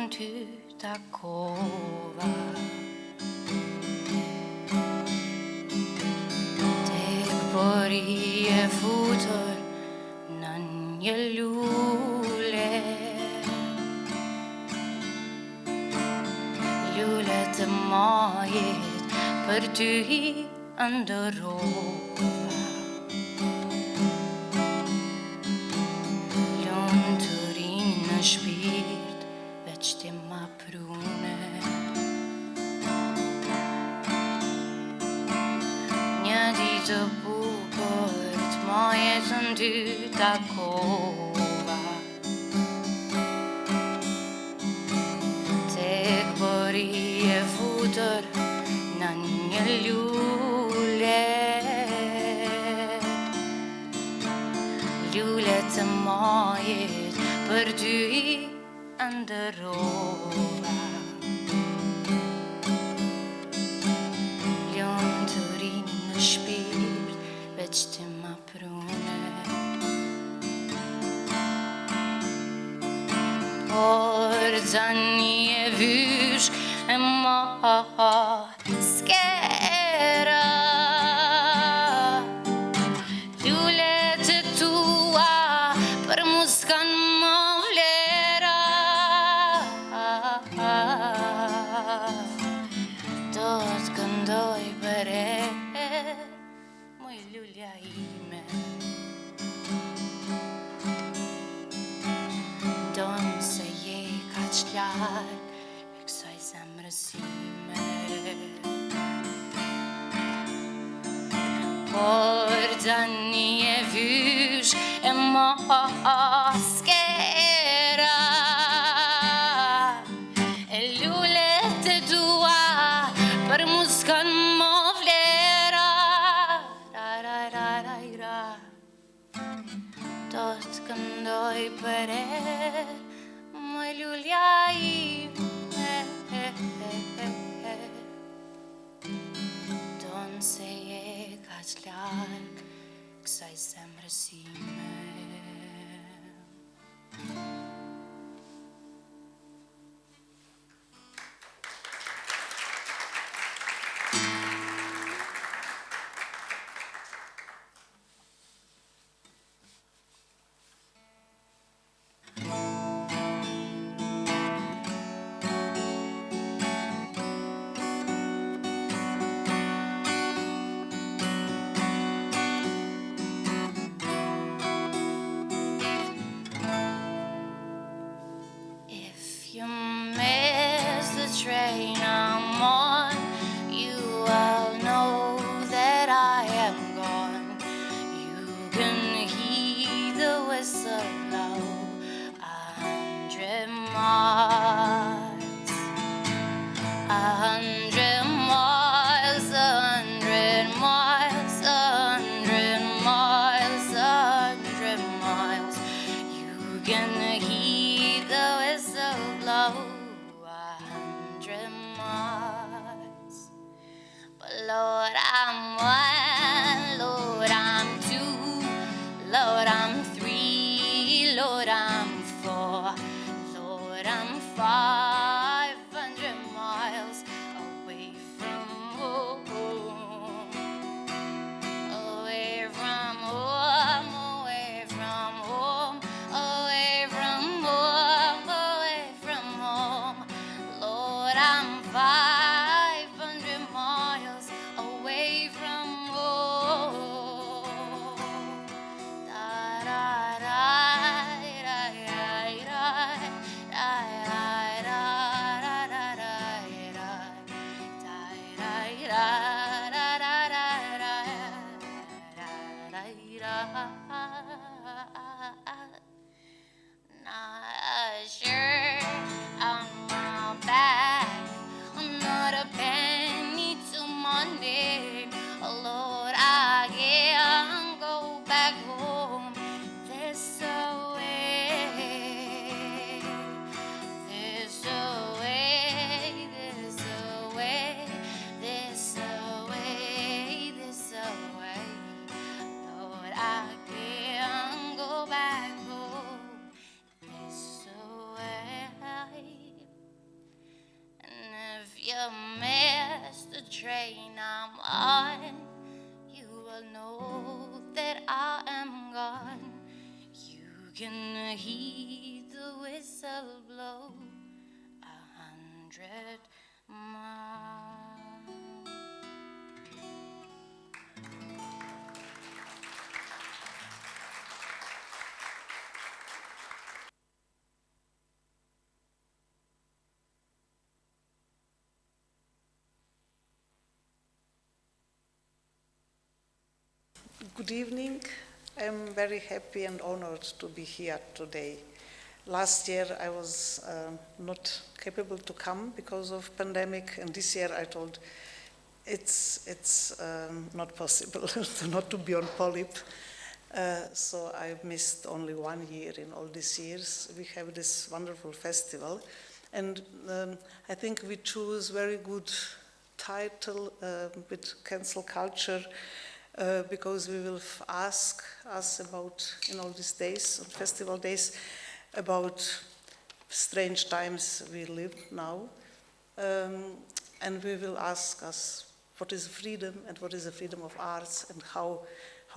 sam tu takova. Tek Borri je futur na nje ljule. Ljulet mojet për ty ndërova. Lunë të rinë në shpirt, veç ti ma prune. Një ditë të bukur, të mojetën ty takova. Tek Borri e futur në një lule. Lule të mojet për ty ndërova. Lunë të rinë në shpirt, veç ti ma prune. Por tani e vysh e ma skera. Lullet e tua për mu s'kan më vlera. Do t'këndoj për e, moj lulja ime. Donë se je kaq larg e kësaj zemrësime. Por tani e vysh e maskera. E lullet e tua për mu s'kan më vlera. Do t'këndoj për e, moj lulja ime. Donë se je kaq larg kësaj zemrësime. Train I'm on, you all know that I am gone. You can hear the whistle blow 100 miles, 100 miles, 100 miles, 100 miles, 100 miles. You can hear the whistle blow 100 miles. But Lord, I'm one, Lord, I'm two, Lord, I'm three, Lord, I'm four, Lord, I'm 500 miles away from home, away from home, away from home, away from home, away from home. Lord, I'm 500 miles away from home. Da da da da da da da da da da Not sure on my back, not a penny to Monday. Oh Lord, I can't go back home this way, this way, this way, this way, this way. Lord, I can't you miss the train I'm on, you will know that I am gone. You can hear the whistle blow 100 miles. Good evening. I'm very happy and honored to be here today. Last year I was not capable to come because of pandemic, and this year I told it's not possible not to be on polip. So I missed only 1 year in all these years. We have this wonderful festival, and I think we choose very good title with cancel culture. Because we will ask us about, in all these days, on festival days, about strange times we live now. And we will ask us what is freedom and what is the freedom of arts and how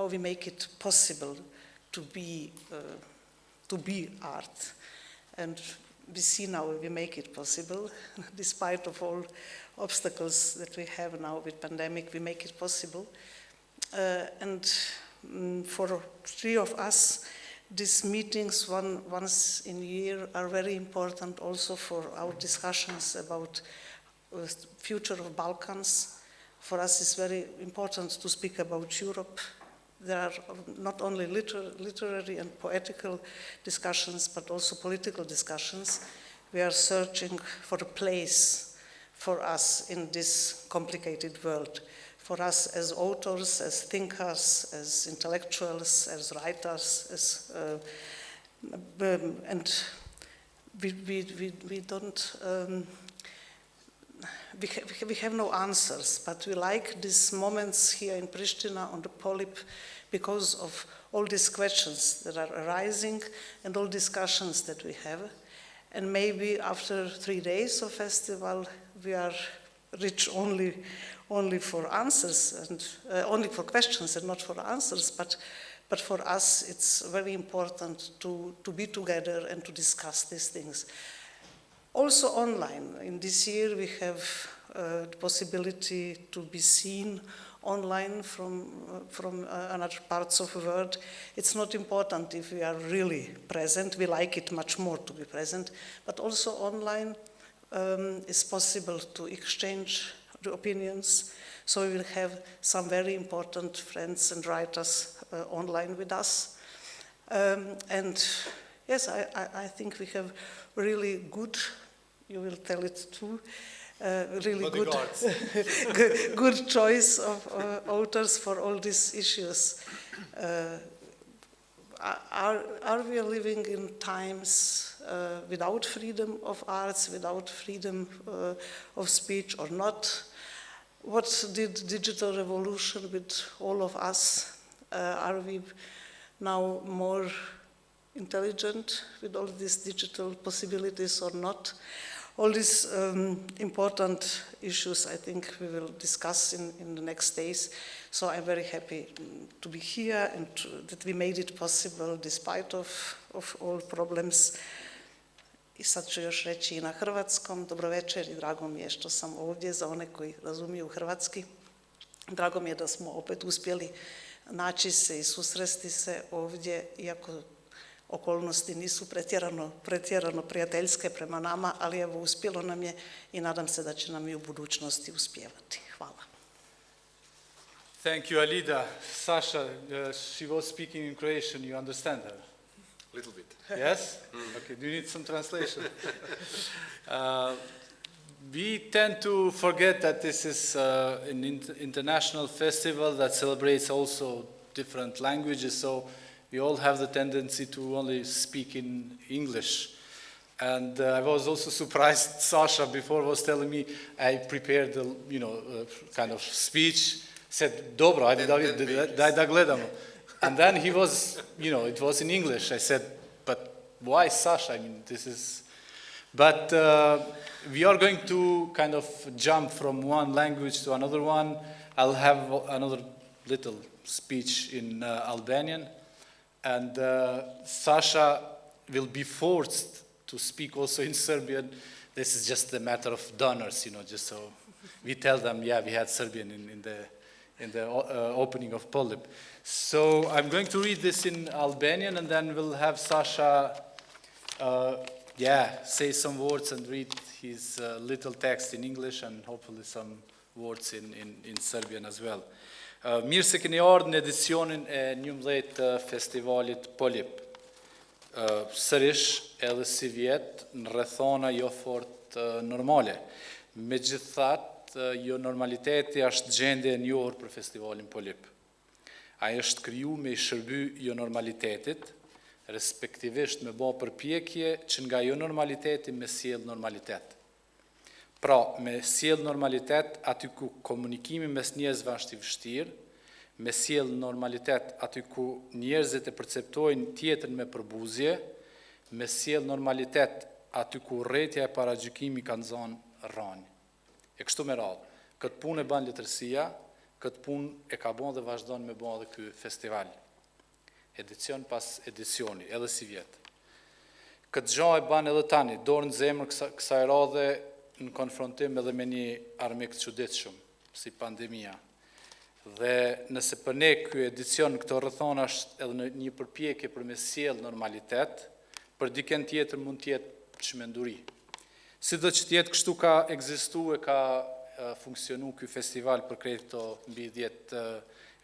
we make it possible to be art. And we see now we make it possible. Despite of all obstacles that we have now with pandemic, we make it possible. And for three of us, these meetings once in a year are very important also for our discussions about the future of Balkans. For us it's very important to speak about Europe. There are not only literary and poetical discussions, but also political discussions. We are searching for a place for us in this complicated world. For us as authors, as thinkers, as intellectuals, as writers, and we don't, we have no answers, but we like these moments here in Pristina on the polip because of all these questions that are arising and all discussions that we have. And maybe after 3 days of festival, we are rich only for answers and only for questions and not for answers, but for us it's very important to be together and to discuss these things. Also online, in this year we have the possibility to be seen online from other parts of the world. It's not important if we are really present, we like it much more to be present, but also online it's possible to exchange the opinions. So we will have some very important friends and writers online with us. And yes, I think we have really good, you will tell it too, really good choice of authors for all these issues. Are we living in times without freedom of arts, without freedom of speech or not? What did digital revolution with all of us? Are we now more intelligent with all these digital possibilities or not? All these important issues I think we will discuss in the next days. So I'm very happy to be here and that we made it possible despite of all problems. I sad ću još reći i na hrvatskom. Dobro večer i drago mi je što sam ovdje za one koji razumiju hrvatski. Drago mi je da smo opet uspjeli naći se i susresti se ovdje, iako okolnosti nisu pretjerano prijateljske prema nama, ali evo uspjelo nam je i nadam se da će nam i u budućnosti uspijevati. Hvala. Thank you, Alida. Saša, she was speaking in Croatian. You understand her? Little bit. Yes? Okay, do you need some translation? We tend to forget that this is an international festival that celebrates also different languages, so we all have the tendency to only speak in English. And I was also surprised, Saša before was telling me I prepared a kind of speech, said, dobro, ajde da gledamo. And then he was, it was in English. I said, but why Saša? I mean, this is But we are going to kind of jump from one language to another one. I'll have another little speech in Albanian, and Saša will be forced to speak also in Serbian. This is just a matter of donors, just so we tell them, yeah, we had Serbian in the opening of Polip. So I'm going to read this in Albanian, and then we'll have Saša, say some words and read his little text in English, and hopefully some words in Serbian as well. Mirë se keni ardhur në edicionin e 11 të festivalit Polip. Sërish edhe si vjet në rrethona jo fort normale. Megjithatë, jo normaliteti është gjendje e njohur për festivalin Polip. Ai është kriju me i shërby jo normalitetit, respektivisht me bë përpjekje që nga jo normaliteti me sjell normalitet. Pra, me sjell normalitet aty ku komunikimi mes njerëzve është i vështirë, me sjell normalitet aty ku njerëzit e perceptojnë tjetrën me përbuzje, me sjell normalitet aty ku rrjetja e paragjykimit kanë zonë rrani. E kështu me radhë. Këtë punë e bën letërsia, këtë punë e ka bën dhe vazhdon me bën edhe ky festival. Edicion pas edicioni, edhe si vjet. Këtë gjë e bën edhe tani, dorë në zemër kësaj radhe në konfrontim edhe me një armik të çuditshëm, si pandemia. Dhe nëse për ne ky edicion këto rrethona është edhe një përpjekje për me sjell normalitet, për dikën tjetër mund të jetë çmenduri. Sido që tjetë kështu ka ekzistuar, ka funksionu ky festival për krejt këto mbi 10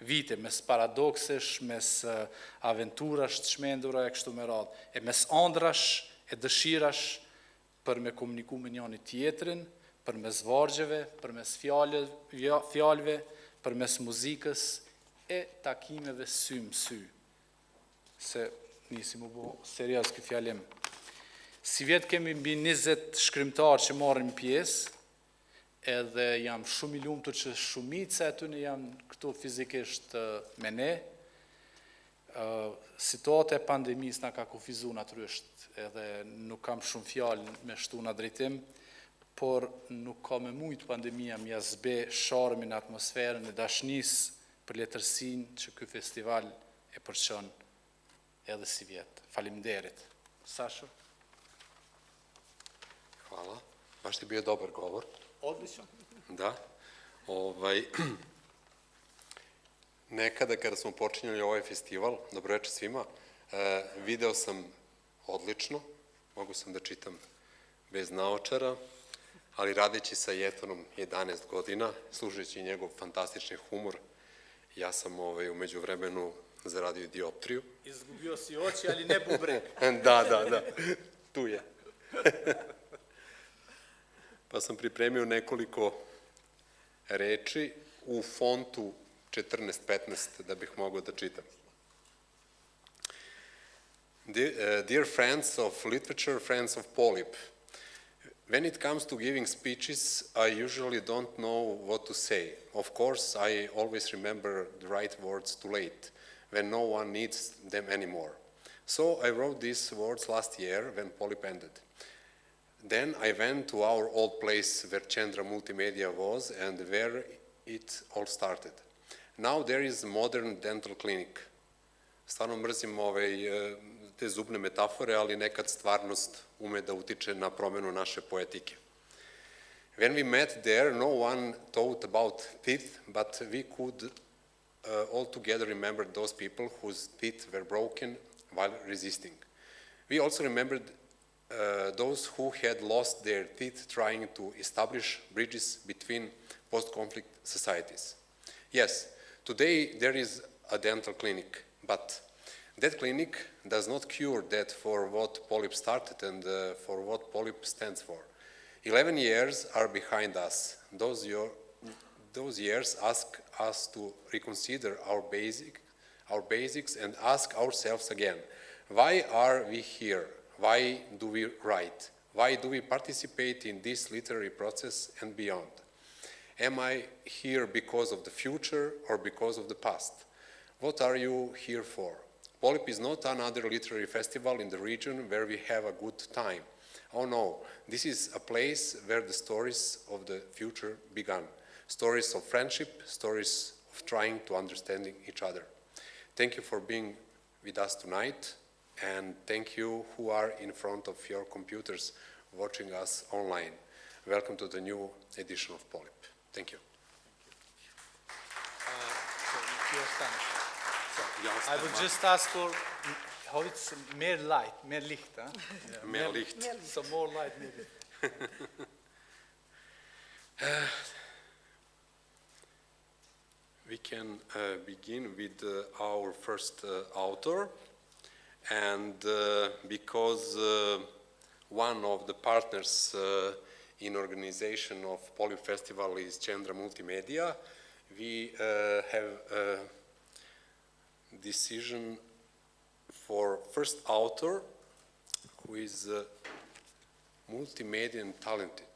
vite, mes paradoksesh, mes aventurash të çmendura e kështu me radhë, e mes ëndrash e dëshirash për me komuniku me njëri tjetrin, për mes vargjeve, për mes fjalëve, për mes muzikës e takimeve sy më sy. Se nisi më bo serios këtë fjalim. Si vjet kemi mbi 20 shkrimtarë që marrin pjesë, edhe jam shumë i lumtur që shumica e tyre janë këtu fizikisht me ne. Situata e pandemisë na ka kufizuar natyrisht, edhe nuk kam shumë fjalë me shtu në drejtim, por nuk ka me mujt pandemia mja zbe sharmin në atmosferën e dashnisë për letërsinë që ky festival e përçon edhe si vjet. Faleminderit. Saša. Hvala. Baš ti bio dobar govor. Odlično. Da. Nekada kada smo počinjali ovaj festival, dobroveče svima, video sam odlično, mogu sam da čitam bez naočara, ali radeći sa Jetonom 11 godina, slušajući njegov fantastični humor, ja sam u međuvremenu zaradio dioptriju. Izgubio si oči, ali ne bubreg. Da, tu je. Pa sam pripremio nekoliko reči u fontu 14-15 da bih mogao da čitam. Dear friends of literature, friends of Polip, when it comes to giving speeches, I usually don't know what to say. Of course, I always remember the right words too late, when no one needs them anymore. So I wrote these words last year when Polip ended. Then I went to our old place where Chandra Multimedia was and where it all started. Now there is a modern dental clinic. Stvarno mrzim te zubne metafore, ali nekad stvarnost ume da utiče na promenu naše poetike. When we met there, no one thought about teeth, but we could all together remember those people whose teeth were broken while resisting. We also remembered those who had lost their teeth trying to establish bridges between post-conflict societies. Yes, today there is a dental clinic, but that clinic does not cure that for what Polip started and for what Polip stands for. 11 years are behind us. Those years ask us to reconsider our basics and ask ourselves again, why are we here? Why do we write? Why do we participate in this literary process and beyond? Am I here because of the future or because of the past? What are you here for? Polip is not another literary festival in the region where we have a good time. Oh no, this is a place where the stories of the future began. Stories of friendship, stories of trying to understand each other. Thank you for being with us tonight, and thank you who are in front of your computers watching us online. Welcome to the new edition of Polip. Thank you. I would just ask for how it's more light, more licht, huh? Yeah, Mehr Licht. So more light, more licht. We can begin with our first author, and because one of the partners in organization of Polip Festival is Chandra Multimedia, we have a decision for first author who is multimedia and talented.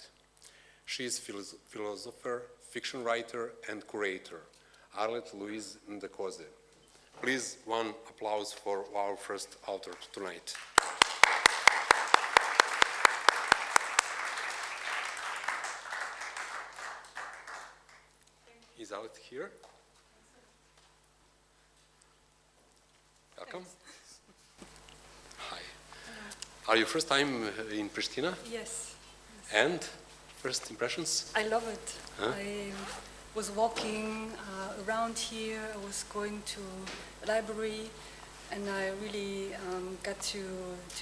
She is philosopher, fiction writer, and curator, Arlette-Louise Ndakoze. Please, one applause for our first author tonight. Is Arlette here? Welcome. Hi. Are you first time in Pristina? Yes. And first impressions? I love it. Huh? I was walking around here. I was going to a library, and I really got to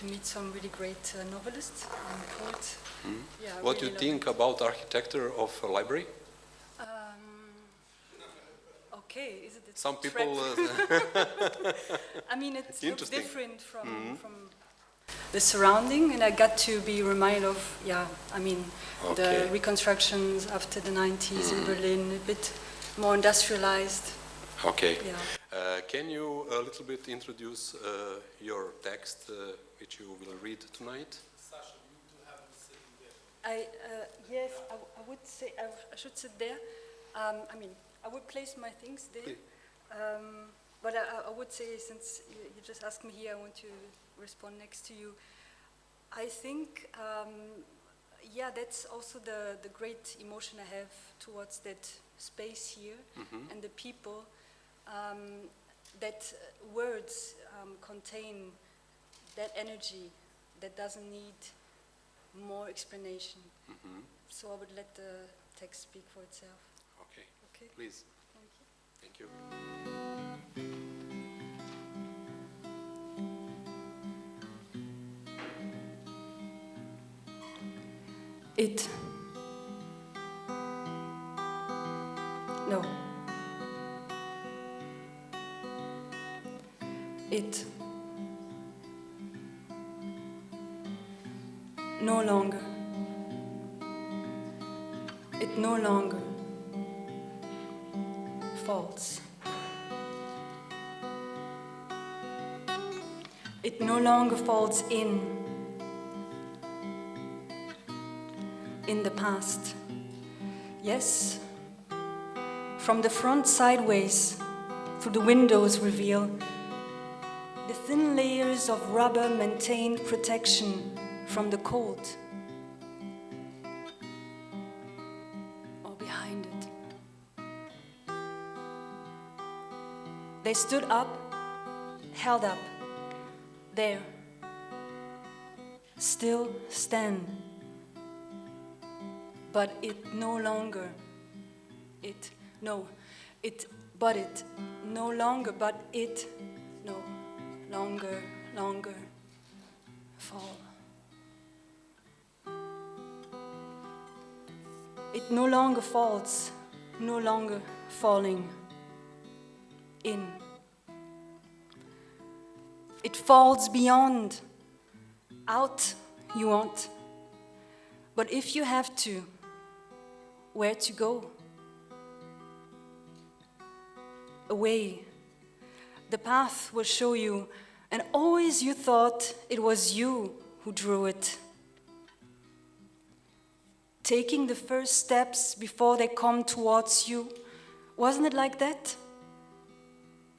meet some really great novelists and poets. Hmm? Yeah, I What do really you think about architecture of a library? Okay, is it a Some threat? people. I mean, it's looks Interesting. different from the surrounding, and I got to be reminded of, the reconstructions after the 90s in Berlin, a bit more industrialized. Okay. Yeah. Can you a little bit introduce your text, which you will read tonight? Saša, you need to have a sitting there. Yes, I would say I should sit there. I would place my things there. But I would say, since you just asked me here, I want to respond next to you. I think, that's also the great emotion I have towards that space here and the people. That words contain that energy that doesn't need more explanation. So I would let the text speak for itself. Okay. Okay. Please. Thank you. Thank you. It. No. It. No longer. It no longer falls. It no longer falls in the past. Yes, from the front sideways, through the windows reveal the thin layers of rubber maintained protection from the cold. Or behind it. They stood up, held up, there, still stand. But it no longer, no longer fall. It no longer falls, no longer falling in. It falls beyond, out you want. But if you have to, where to go? Away. The path will show you, and always you thought it was you who drew it. Taking the first steps before they come towards you, wasn't it like that?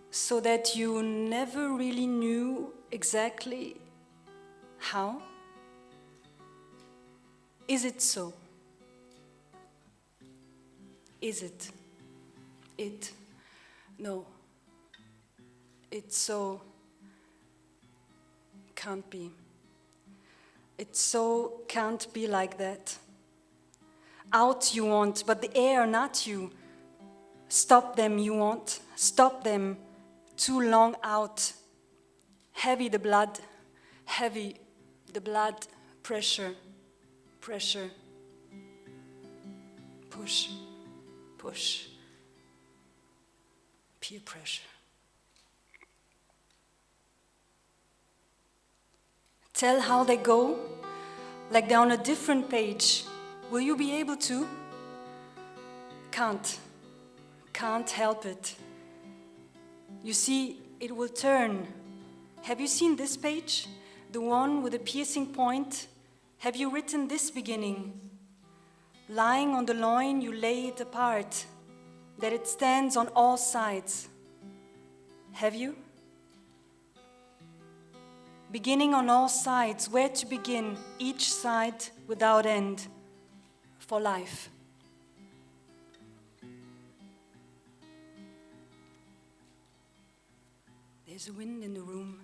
So that you never really knew exactly how? Is it so? Is it? It? No. It so can't be. It so can't be like that. Out you want, but the air not you. Stop them you want, stop them. Too long out. Heavy the blood, pressure, pressure. Push, push. Peer pressure. Tell how they go, like they're on a different page. Will you be able to? Can't help it. You see, it will turn. Have you seen this page? The one with a piercing point? Have you written this beginning? Lying on the loin, you lay it apart, that it stands on all sides. Have you? Beginning on all sides, where to begin, each side without end, for life. There's a wind in the room.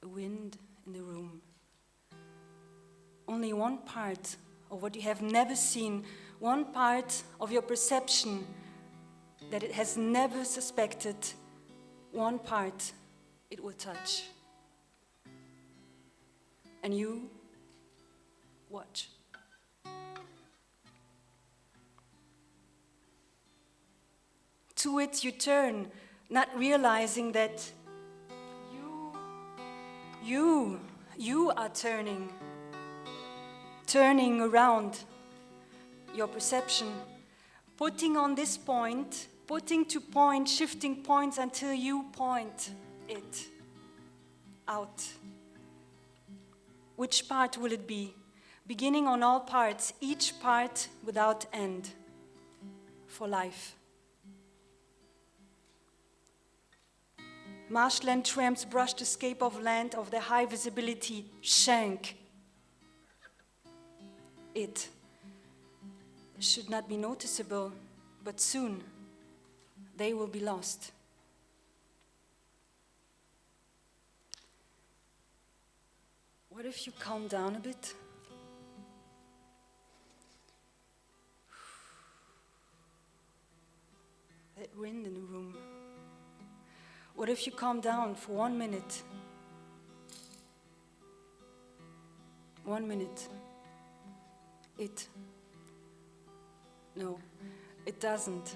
A wind in the room. Only one part of what you have never seen, one part of your perception that it has never suspected, one part it will touch. And you watch. To it you turn, not realizing that you are turning around your perception, putting on this point, putting to point, shifting points until you point it out. Which part will it be? Beginning on all parts, each part without end, for life. Marshland tramps brushed escape of land of the high visibility shank. It should not be noticeable, but soon they will be lost. What if you calm down a bit? That wind in the room. What if you calm down for 1 minute? 1 minute. It. No, it doesn't.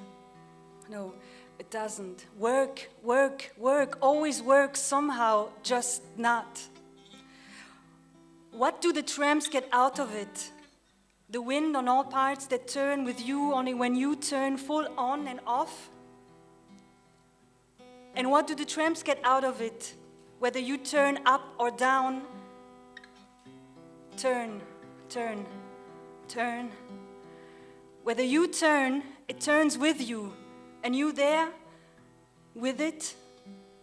No, it doesn't. Work, work, work, always work somehow, just not. What do the tramps get out of it? The wind on all parts that turn with you only when you turn full on and off? And what do the tramps get out of it? Whether you turn up or down, turn, turn, turn. Whether you turn, it turns with you. And you there, with it?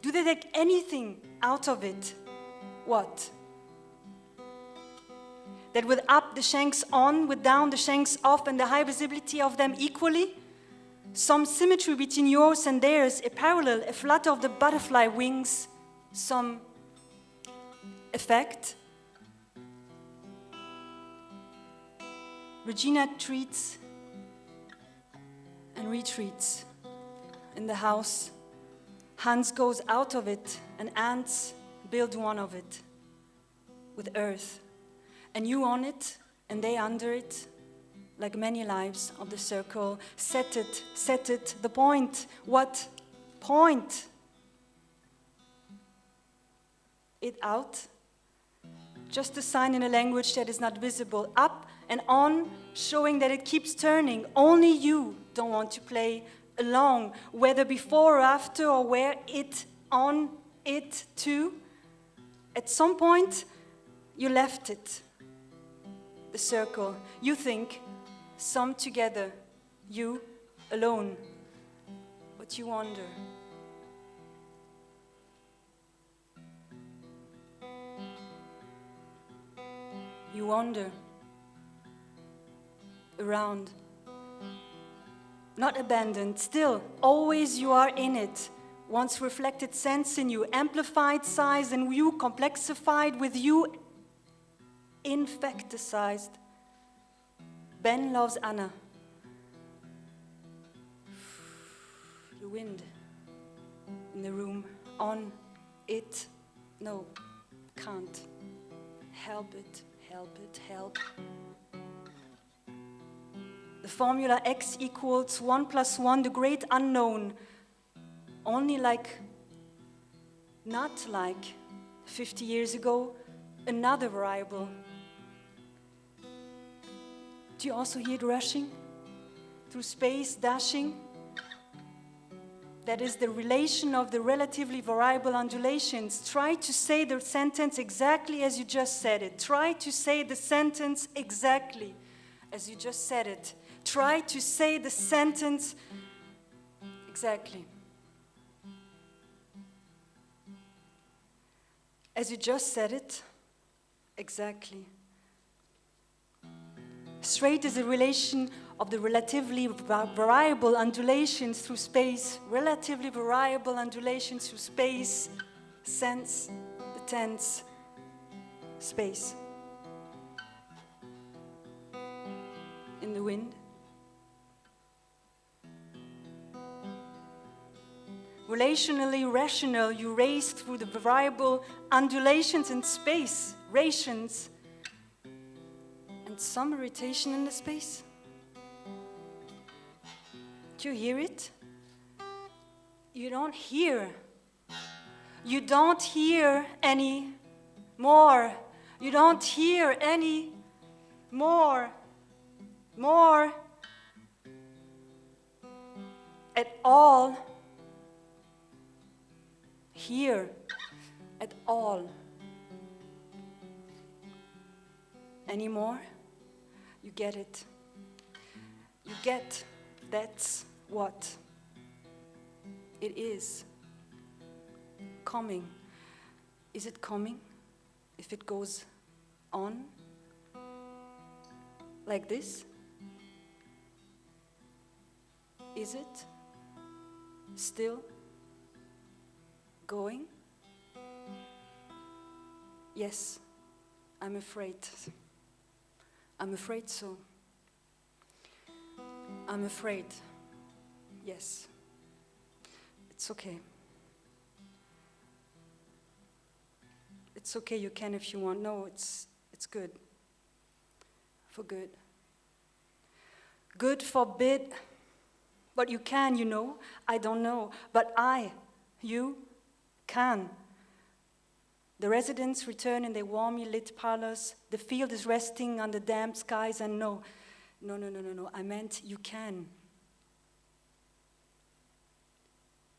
Do they take anything out of it? What? That with up the shanks on, with down the shanks off, and the high visibility of them equally? Some symmetry between yours and theirs, a parallel, a flutter of the butterfly wings, some effect. Regina treats and retreats in the house. Hans goes out of it, and ants build one of it with earth. And you on it, and they under it. Like many lives of the circle, set it, the point. What point? It out, just a sign in a language that is not visible. Up and on, showing that it keeps turning. Only you don't want to play along, whether before or after, or where it, on it to. At some point, you left it, the circle. You think, some together, you alone, but you wonder. You wander around, not abandoned, still, always you are in it. Once reflected sense in you, amplified size in you, complexified with you, infecticized. Ben loves Anna. The wind in the room, on it, no, can't. Help it, help it, help. The formula X equals 1 plus 1, the great unknown. Only like, not like 50 years ago, another variable. Do you also hear it rushing through space, dashing? That is the relation of the relatively variable undulations. Try to say the sentence exactly as you just said it. Try to say the sentence exactly as you just said it. Try to say the sentence exactly as you just said it, exactly. Straight is a relation of the relatively variable undulations through space, relatively variable undulations through space, sense, the tense, space. In the wind. Relationally rational, you race through the variable undulations in space, rations, and some irritation in the space. Do you hear it? You don't hear. You don't hear any more. You don't hear any more. More. At all. Here. At all. Any more? You get it. You get that's what it is. Coming. Is it coming? If it goes on like this? Is it still going? Yes, I'm afraid. I'm afraid so. I'm afraid. Yes. It's okay. It's okay, you can if you want. No, it's good. For good. Good forbid. But you can, you know. I don't know. But you can. The residents return in their warmly lit parlors. The field is resting under damp skies, and no. I meant you can.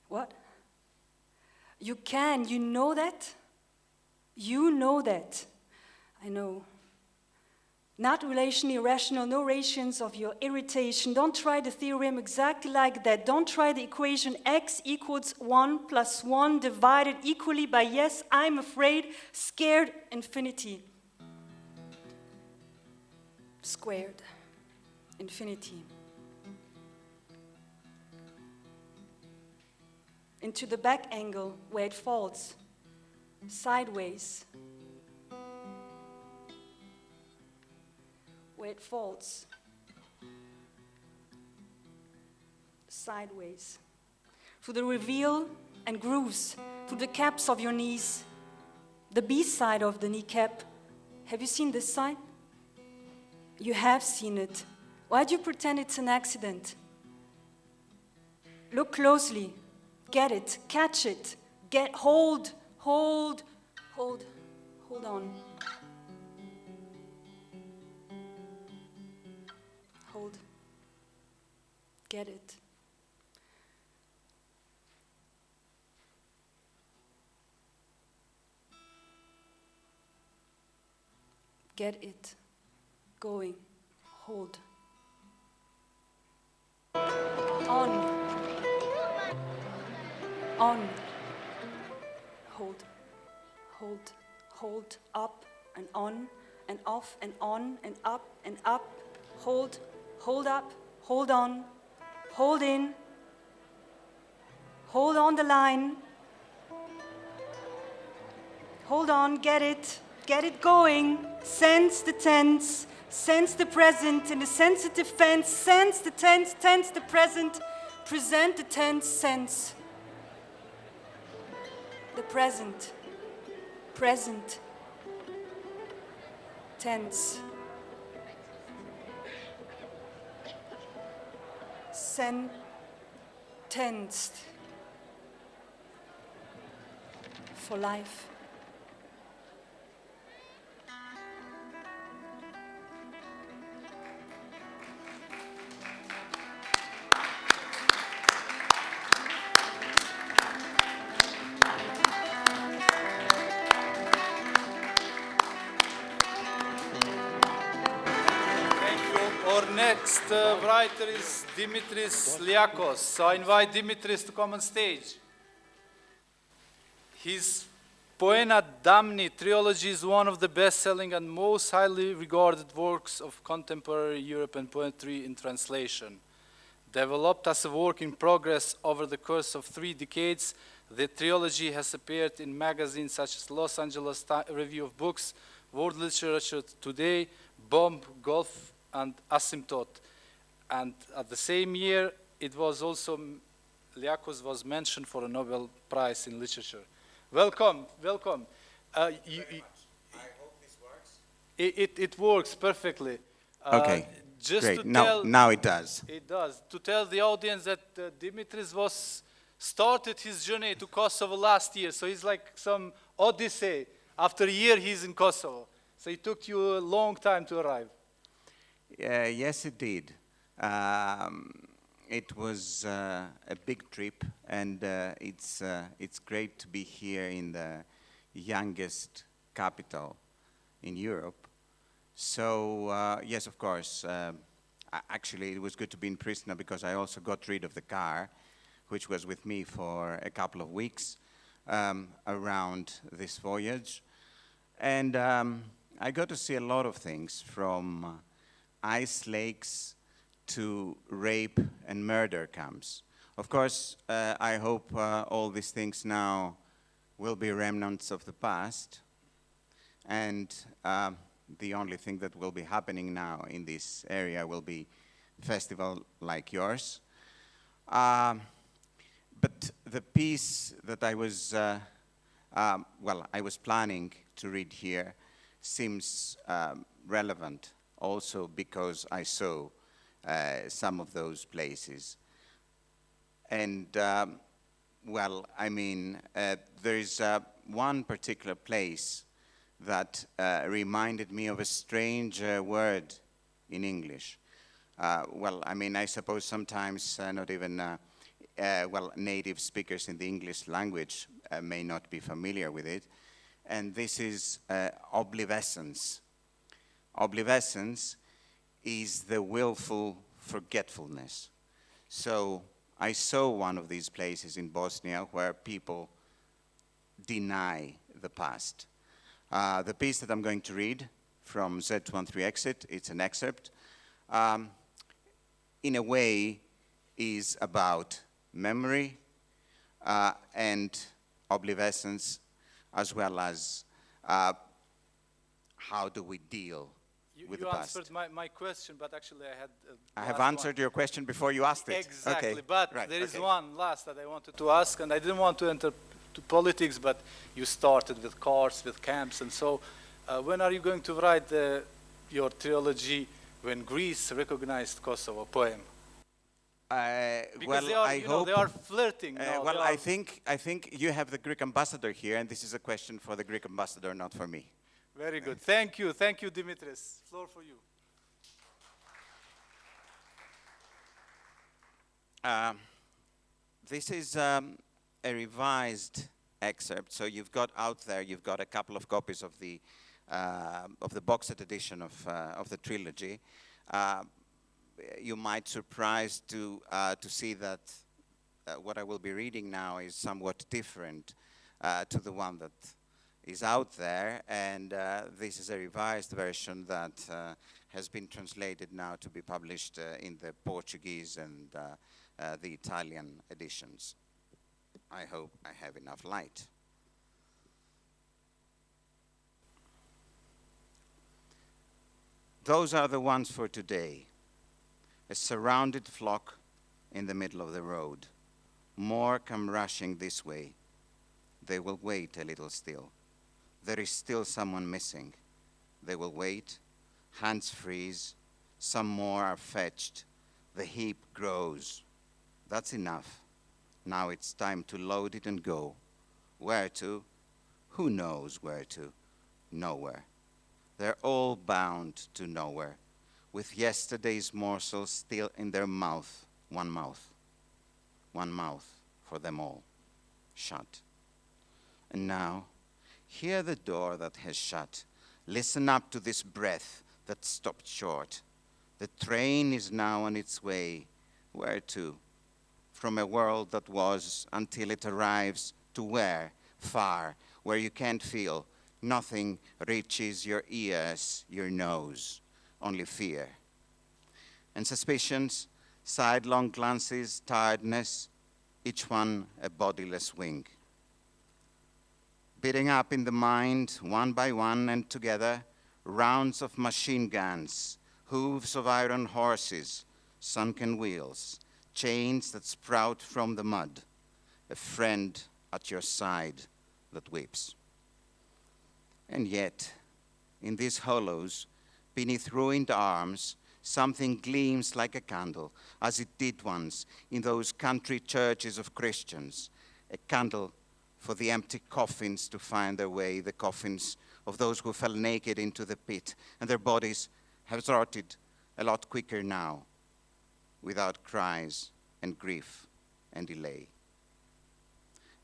What? You can. You know that? You know that. I know. Not relationally rational, no rations of your irritation. Don't try the theorem exactly like that. Don't try the equation x equals 1 plus 1 divided equally by yes, I'm afraid, scared, infinity. Squared. Infinity. Into the back angle where it falls. Sideways. Where it falls. Sideways. Through the reveal and grooves. Through the caps of your knees. The B side of the kneecap. Have you seen this side? You have seen it. Why do you pretend it's an accident? Look closely. Get it. Catch it. Hold on. Hold. Get it. Get it. Going. Hold. On. Hold. Hold up and on and off and on and up and up. Hold, hold up, hold on, hold in, hold on the line. Hold on, get it going. Sense the tense, sense the present in the sensitive tense, sense the tense, tense the present, present the tense, sense. The present, present, tense. Sentenced for life. Next writer is Dimitris Lyacos. So I invite Dimitris to come on stage. His Poena Damni trilogy is one of the best-selling and most highly regarded works of contemporary European poetry in translation. Developed as a work in progress over the course of 3 decades, the trilogy has appeared in magazines such as Los Angeles Review of Books, World Literature Today, Bomb, Golf, and Asymptote. And at the same year, it was also, Lyacos was mentioned for a Nobel Prize in Literature. Welcome, welcome. I hope this works. It works perfectly. Okay, just great. To Now it does. It does. To tell the audience that Dimitris started his journey to Kosovo last year, so he's like some odyssey. After a year, he's in Kosovo. So it took you a long time to arrive. Yes, it did. It was a big trip, and it's great to be here in the youngest capital in Europe. So yes, of course. Actually, it was good to be in Pristina because I also got rid of the car, which was with me for a couple of weeks around this voyage, and I got to see a lot of things from ice lakes to rape and murder camps. Of course, I hope all these things now will be remnants of the past, and the only thing that will be happening now in this area will be festival like yours. But the piece that I was, I was planning to read here seems relevant also because I saw some of those places. And, there is one particular place that reminded me of a strange word in English. I suppose sometimes not even, native speakers in the English language may not be familiar with it. And this is oblivescence. Oblivescence is the willful forgetfulness. So I saw one of these places in Bosnia where people deny the past. The piece that I'm going to read from Z13 Exit, it's an excerpt, in a way is about memory and oblivescence, as well as how do we deal with the past. You answered my question, but actually I had I have answered your question before you asked it. Exactly, Okay. but Right. there is Okay. one last that I wanted to ask, and I didn't want to enter to politics, but you started with cars, with camps, and so when are you going to write your trilogy, When Greece Recognized Kosovo poem? Because they are flirting. I think you have the Greek ambassador here, and this is a question for the Greek ambassador, not for me. Very good. Thank you, Dimitris. Floor for you. This is a revised excerpt. So you've got out there, you've got a couple of copies of the box set edition of the trilogy. You might surprise to see that what I will be reading now is somewhat different to the one that is out there, and this is a revised version that has been translated now to be published in the Portuguese and the Italian editions. I hope I have enough light. Those are the ones for today. A surrounded flock in the middle of the road. More come rushing this way. They will wait a little still. There is still someone missing. They will wait. Hands freeze. Some more are fetched. The heap grows. That's enough. Now it's time to load it and go. Where to? Who knows where to? Nowhere. They're all bound to nowhere, with yesterday's morsels still in their mouth. One mouth for them all, shut. And now, hear the door that has shut. Listen up to this breath that stopped short. The train is now on its way. Where to? From a world that was, until it arrives, to where? Far, where you can't feel. Nothing reaches your ears, your nose, only fear. And suspicions, sidelong glances, tiredness, each one a bodiless wing. Beating up in the mind, one by one and together, rounds of machine guns, hooves of iron horses, sunken wheels, chains that sprout from the mud, a friend at your side that weeps. And yet, in these hollows, beneath ruined arms, something gleams like a candle, as it did once in those country churches of Christians, a candle for the empty coffins to find their way, the coffins of those who fell naked into the pit, and their bodies have rotted a lot quicker now, without cries and grief and delay.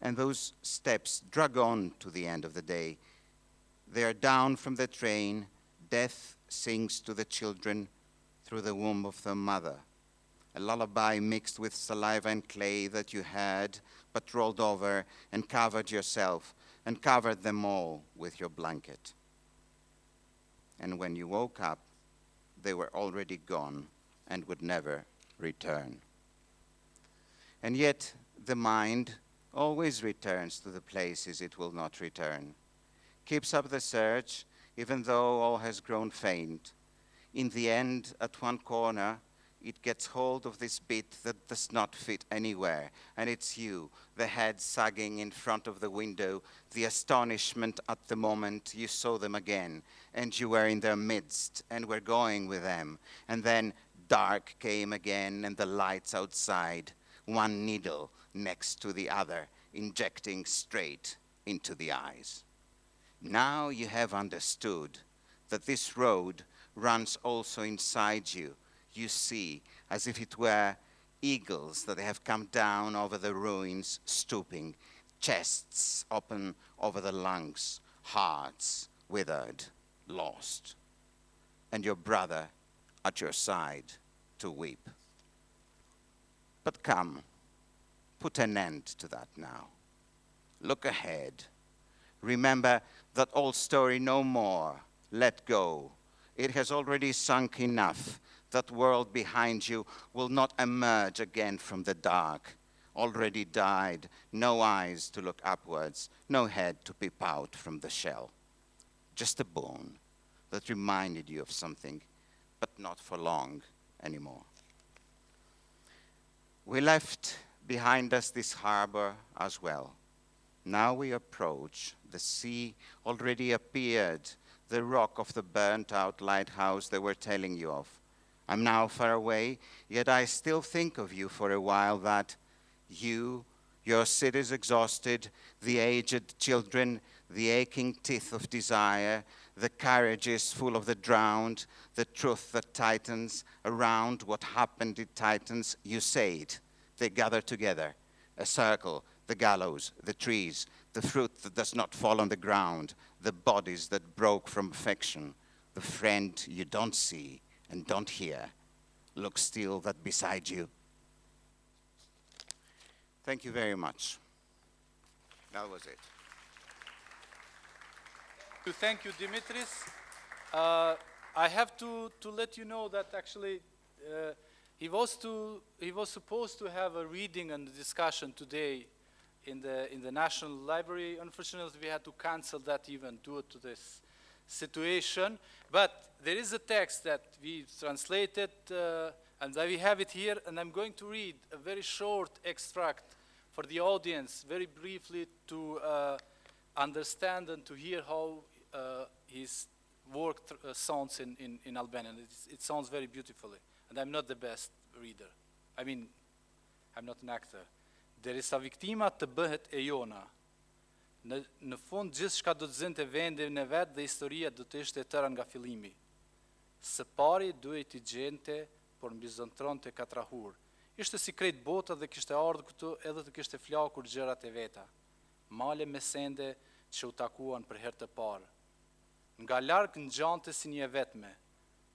And those steps drag on to the end of the day. They are down from the train. Death sings to the children through the womb of the mother. A lullaby mixed with saliva and clay that you had, but rolled over and covered yourself and covered them all with your blanket. And when you woke up, they were already gone and would never return. And yet the mind always returns to the places it will not return. Keeps up the search, even though all has grown faint. In the end, at one corner, it gets hold of this bit that does not fit anywhere, and it's you, the head sagging in front of the window, the astonishment at the moment you saw them again, and you were in their midst, and were going with them. And then dark came again, and the lights outside, one needle next to the other, injecting straight into the eyes. Now you have understood that this road runs also inside you. You see, as if it were eagles that have come down over the ruins, stooping, chests open over the lungs, hearts withered, lost, and your brother at your side to weep. But come, put an end to that now. Look ahead. Remember that old story no more. Let go. It has already sunk enough. That world behind you will not emerge again from the dark. Already died. No eyes to look upwards. No head to peep out from the shell. Just a bone that reminded you of something, but not for long anymore. We left behind us this harbor as well. Now we approach. The sea already appeared, the rock of the burnt-out lighthouse they were telling you of. I'm now far away, yet I still think of you for a while, that you, your cities exhausted, the aged children, the aching teeth of desire, the carriages full of the drowned, the truth that tightens around what happened it tightens, you say it. They gather together, a circle, the gallows, the trees, the fruit that does not fall on the ground, the bodies that broke from affection, the friend you don't see and don't hear. Look still that beside you. Thank you very much. That was it. Thank you, Dimitris. I have to let you know that actually he was supposed to have a reading and discussion today in the National Library. Unfortunately, we had to cancel that event due to this situation. But there is a text that we translated, and we have it here, and I'm going to read a very short extract for the audience, very briefly, to understand and to hear how his work sounds in Albanian. It sounds very beautifully, and I'm not the best reader. I mean, I'm not an actor. Derisa viktima të bëhet e jona, në fund gjithë shka do të zinte vendin e vetë dhe historia do të ishte e tëra nga fillimi. Së pari duhet I gjente, por mbizëntron të katrahur. Ishte si krejt bota dhe kishte ardhur këtu edhe të kishte flakur gjërat e veta. Male me sende që u takuan për herë të parë. Nga larg ngjante si një vetme,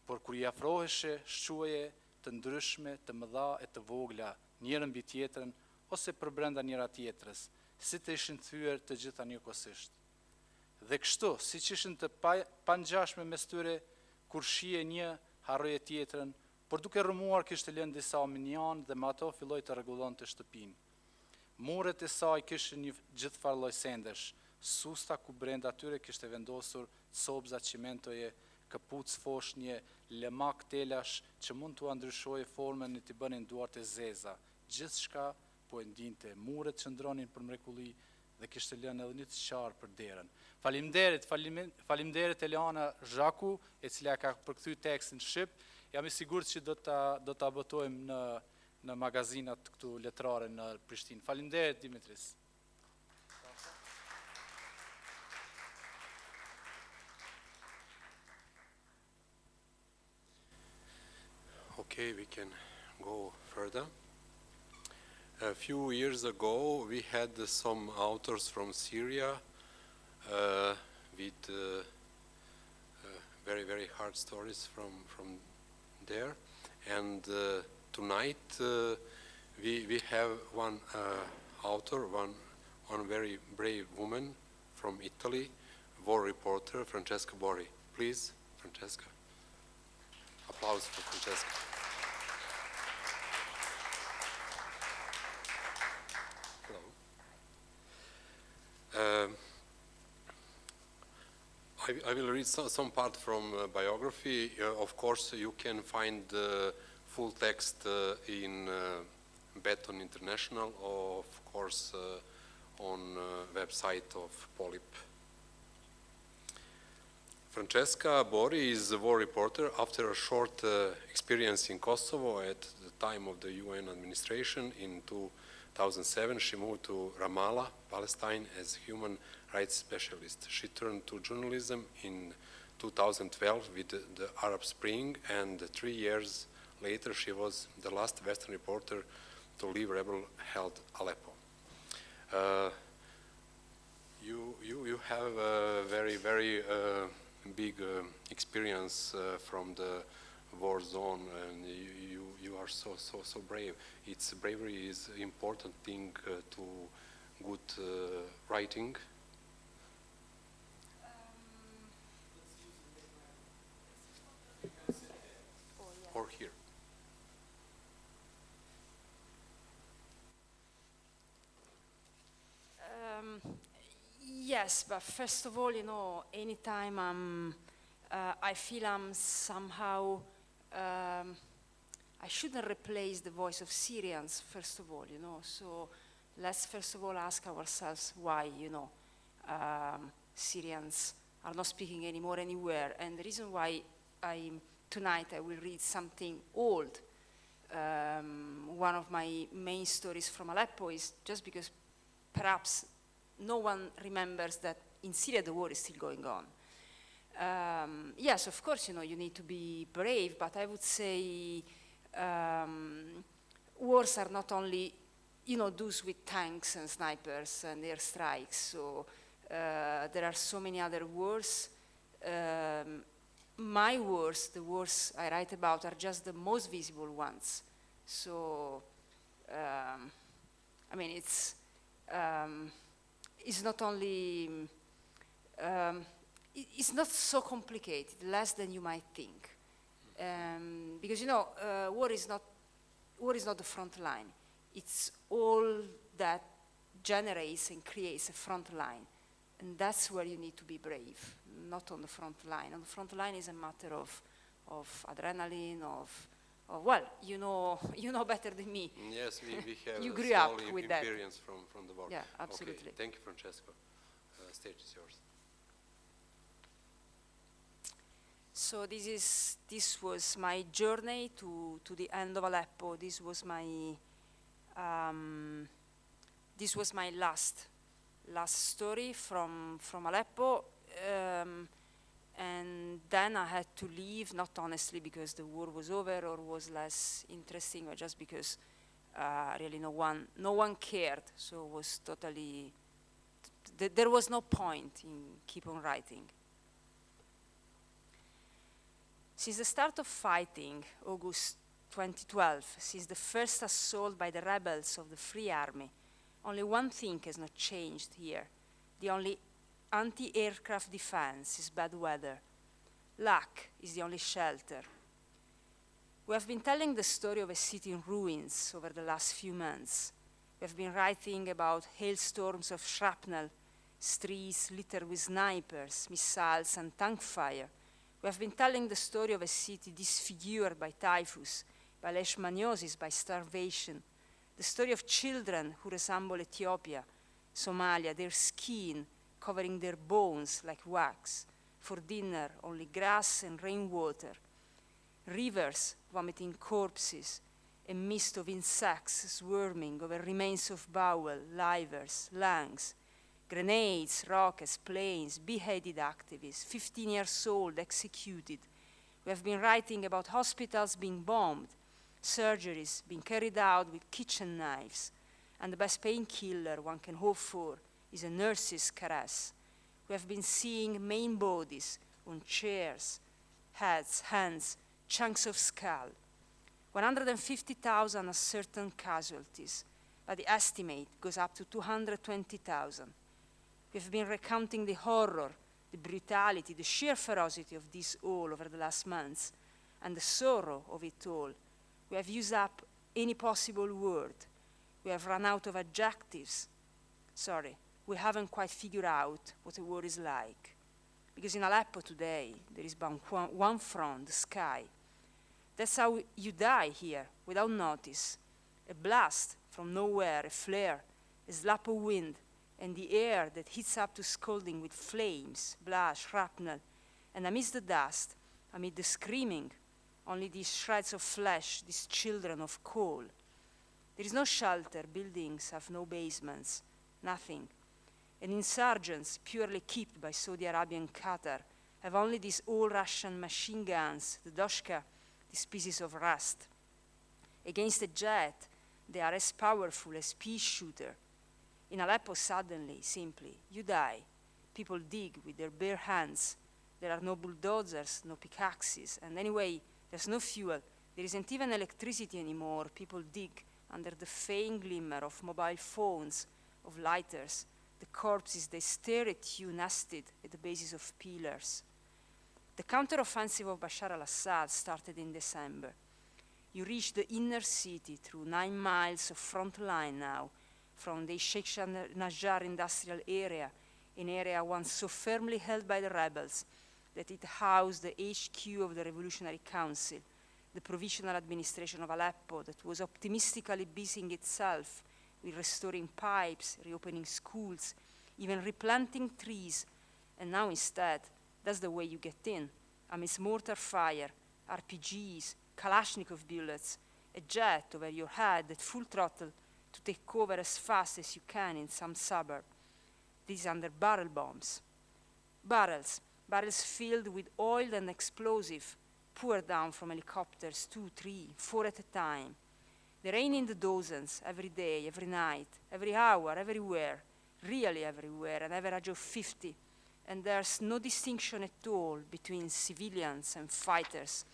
por kur I afroheshe shqueje të ndryshme, të mëdha e të vogla, njërën mbi tjetrën ose për brenda njëra tjetrës, si të ishin thyer të gjitha njëkohësisht. Dhe kështu, siç ishin të pangjashme mes tyre, kur shije një, harroje tjetrën, por duke rrëmuar kishte lënë disa minjan dhe me ato filloi të rregullonte shtëpinë. Muret e saj kishin një gjithfarë lloj sendesh, susta ku brenda tyre kishte vendosur copza qimentoje, këpucë foshnje, lemak telash që mund t'u ndryshoje formën e t'i bënin duart e zeza. Gjithçka po e ndinte, muret që ndronin për mrekulli dhe kishte lënë edhe një të qarë për derën. Faleminderit Eliana Zhaku, e cila ka përkthy tekstin shqip. Jam I sigurt që do ta botojmë në magazinat këtu letrare në Prishtinë. Faleminderit Dimitris. Okay, we can go further. A few years ago, we had some authors from Syria with very, very hard stories from there. And tonight, we have one author, one very brave woman from Italy, war reporter, Francesca Bori. Please, Francesca. Applause for Francesca. I will read some part from biography. Of course, you can find the full text in Jeton International, or of course on website of Polip. Francesca Bori is a war reporter. After a short experience in Kosovo at the time of the UN administration in 2007, she moved to Ramallah, Palestine, as human rights specialist. She turned to journalism in 2012 with the Arab Spring, and 3 years later she was the last Western reporter to leave rebel-held Aleppo. You have a very, very big experience from the war zone, and you are so brave. Bravery is an important thing to good writing. Or here. Yes, but first of all, anytime I feel I'm somehow, I shouldn't replace the voice of Syrians, first of all, so let's first of all ask ourselves why, Syrians are not speaking anymore anywhere, and the reason why tonight I will read something old. One of my main stories from Aleppo is just because perhaps no one remembers that in Syria the war is still going on. Yes, of course, you need to be brave, but I would say wars are not only, those with tanks and snipers and airstrikes. So there are so many other wars. My wars, the wars I write about, are just the most visible ones. So, I mean, it's not only, it's not so complicated, less than you might think. Because, you know, war is not the front line. It's all that generates and creates a front line. And that's where you need to be brave, not on the front line. On the front line is a matter of adrenaline, well, you know better than me. Yes, we have You grew up small with that. experience from the war. Yeah, absolutely. Okay. Thank you, Francesca. Stage is yours. So this was my journey to the end of Aleppo. This was my last story from Aleppo, and then I had to leave, not honestly because the war was over or was less interesting, but just because really no one cared. So it was totally there was no point in keep on writing. Since the start of fighting, August 2012, since the first assault by the rebels of the Free Army, only one thing has not changed here. The only anti-aircraft defense is bad weather. Luck is the only shelter. We have been telling the story of a city in ruins over the last few months. We have been writing about hailstorms of shrapnel, streets littered with snipers, missiles, and tank fire. We have been telling the story of a city disfigured by typhus, by leishmaniosis, by starvation. The story of children who resemble Ethiopia, Somalia, their skin covering their bones like wax. For dinner, only grass and rainwater. Rivers vomiting corpses, a mist of insects swarming over remains of bowel, livers, lungs. Grenades, rockets, planes, beheaded activists, 15 years old executed. We have been writing about hospitals being bombed, surgeries being carried out with kitchen knives, and the best painkiller one can hope for is a nurse's caress. We have been seeing main bodies on chairs, heads, hands, chunks of skull. 150,000 certain casualties, but the estimate goes up to 220,000. We've been recounting the horror, the brutality, the sheer ferocity of this all over the last months, and the sorrow of it all. We have used up any possible word. We have run out of adjectives. Sorry, we haven't quite figured out what a war is like. Because in Aleppo today, there is but one front, the sky. That's how you die here, without notice. A blast from nowhere, a flare, a slap of wind, and the air that heats up to scalding with flames, blood, shrapnel, and amidst the dust, amid the screaming, only these shreds of flesh, these children of coal. There is no shelter, buildings have no basements, nothing. And insurgents, purely kept by Saudi Arabia and Qatar, have only these all-Russian machine guns, the Doshka, these pieces of rust. Against a jet, they are as powerful as pea shooter. In Aleppo, suddenly, simply, you die. People dig with their bare hands. There are no bulldozers, no pickaxes, and anyway, there's no fuel. There isn't even electricity anymore. People dig under the faint glimmer of mobile phones, of lighters. The corpses, they stare at you nested at the bases of pillars. The counteroffensive of Bashar al-Assad started in December. You reach the inner city through 9 miles of front line now, from the Sheikh Najjar industrial area, an area once so firmly held by the rebels that it housed the HQ of the Revolutionary Council, the provisional administration of Aleppo that was optimistically busying itself with restoring pipes, reopening schools, even replanting trees, and now instead, that's the way you get in, amidst mortar fire, RPGs, Kalashnikov bullets, a jet over your head at full throttle to take cover as fast as you can in some suburb. This is under barrel bombs. Barrels filled with oil and explosive, poured down from helicopters, 2, 3, 4 at a time. They rain in the dozens, every day, every night, every hour, everywhere, really everywhere, an average of 50. And there's no distinction at all between civilians and fighters.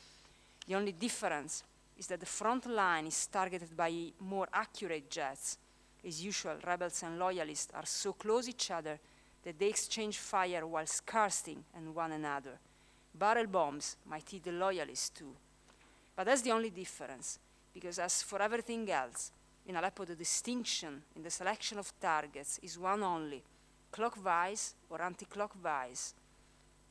The only difference is that the front line is targeted by more accurate jets. As usual, rebels and loyalists are so close each other that they exchange fire whilst cursing at one another. Barrel bombs might hit the loyalists too. But that's the only difference, because as for everything else, in Aleppo the distinction in the selection of targets is one only, clockwise or anti-clockwise.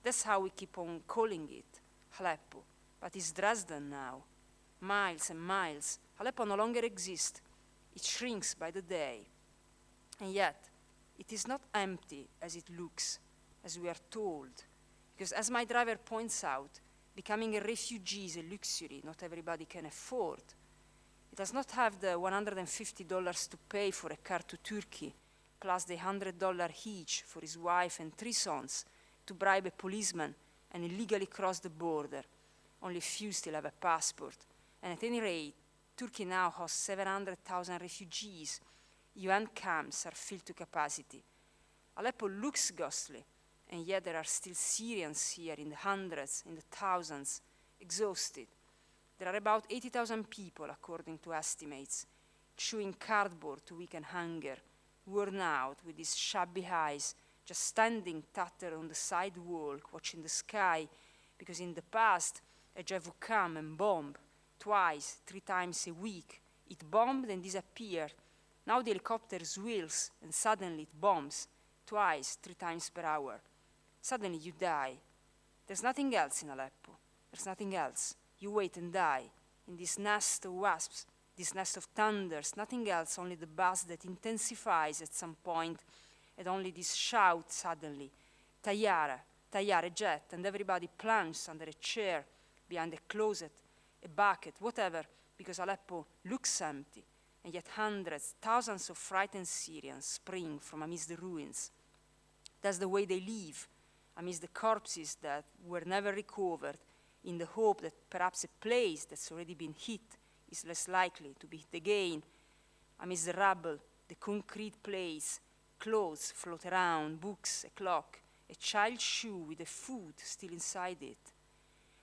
That's how we keep on calling it, Aleppo, but it's Dresden now. Miles and miles, Aleppo no longer exists. It shrinks by the day. And yet, it is not empty as it looks, as we are told. Because as my driver points out, becoming a refugee is a luxury not everybody can afford. It does not have the $150 to pay for a car to Turkey, plus the $100 each for his wife and 3 sons to bribe a policeman and illegally cross the border. Only few still have a passport. And at any rate, Turkey now hosts 700,000 refugees. UN camps are filled to capacity. Aleppo looks ghostly, and yet there are still Syrians here in the hundreds, in the thousands, exhausted. There are about 80,000 people, according to estimates, chewing cardboard to weaken hunger, worn out with these shabby eyes, just standing tattered on the sidewalk, watching the sky, because in the past, a jet would come and bomb, twice, 3 times a week. It bombed and disappeared. Now the helicopter wheels, and suddenly it bombs, twice, 3 times per hour. Suddenly you die. There's nothing else in Aleppo. There's nothing else. You wait and die. In this nest of wasps, this nest of thunders, nothing else, only the buzz that intensifies at some point, and only this shout suddenly. Tayyara, Tayyara, jet, and everybody plunges under a chair, behind a closet, a bucket, whatever, because Aleppo looks empty, and yet hundreds, thousands of frightened Syrians spring from amidst the ruins. That's the way they live, amidst the corpses that were never recovered, in the hope that perhaps a place that's already been hit is less likely to be hit again. Amidst the rubble, the concrete place, clothes float around, books, a clock, a child's shoe with the food still inside it.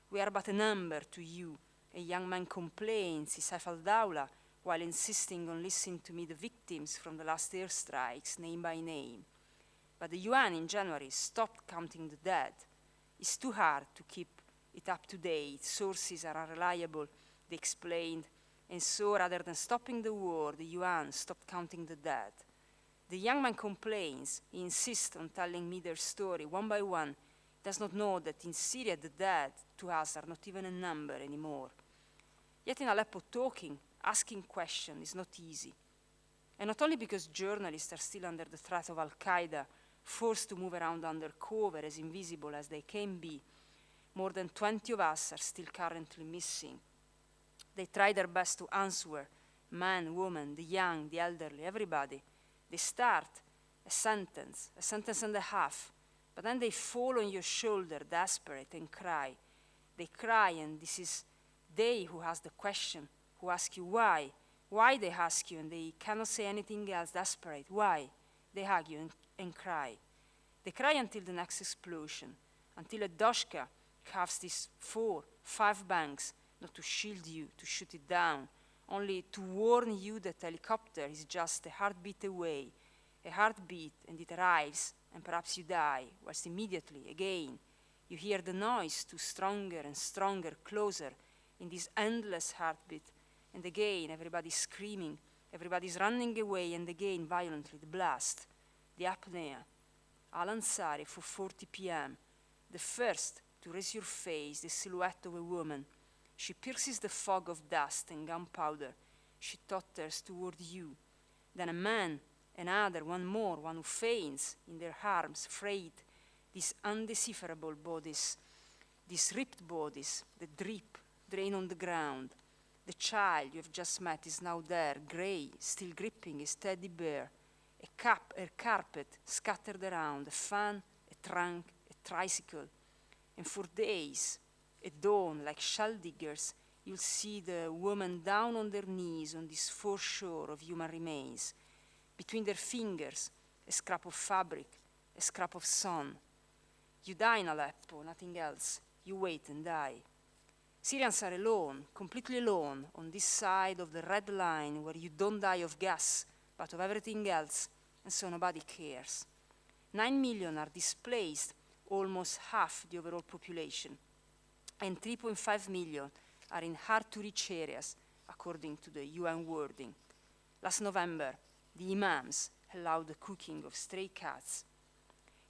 We are but a number to you, a young man complains, Isaf al-Dawla, while insisting on listening to me the victims from the last airstrikes, name by name. But the UN in January stopped counting the dead. It's too hard to keep it up to date. Sources are unreliable, they explained. And so rather than stopping the war, the UN stopped counting the dead. The young man complains, he insists on telling me their story one by one, does not know that in Syria the dead to us are not even a number anymore. Yet in Aleppo talking, asking questions is not easy. And not only because journalists are still under the threat of Al-Qaeda, forced to move around undercover as invisible as they can be, more than 20 of us are still currently missing. They try their best to answer, man, woman, the young, the elderly, everybody. They start a sentence and a half, but then they fall on your shoulder, desperate, and cry. They cry, and this is they who ask the question, who ask you why. Why they ask you, and they cannot say anything else, desperate. Why? They hug you and cry. They cry until the next explosion, until a Doshka carves these 4, 5 banks, not to shield you, to shoot it down, only to warn you that the helicopter is just a heartbeat away, a heartbeat, and it arrives, and perhaps you die, whilst immediately, again, you hear the noise too stronger and stronger, closer, in this endless heartbeat, and again, everybody's screaming, everybody's running away, and again, violently, the blast, the apnea. Al-Ansari, 4:40 p.m., the first to raise your face, the silhouette of a woman. She pierces the fog of dust and gunpowder. She totters toward you. Then a man, another, one more, one who faints in their arms, afraid. These undecipherable bodies, these ripped bodies that drip, drain on the ground. The child you have just met is now there, grey, still gripping his teddy bear. A carpet scattered around, a fan, a trunk, a tricycle. And for days, at dawn, like shell diggers, you'll see the woman down on their knees on this foreshore of human remains. Between their fingers, a scrap of fabric, a scrap of sun. You die in Aleppo, nothing else. You wait and die. Syrians are alone, completely alone, on this side of the red line where you don't die of gas, but of everything else, and so nobody cares. 9 million are displaced, almost half the overall population, and 3.5 million are in hard-to-reach areas, according to the UN wording. Last November, the imams allowed the cooking of stray cats.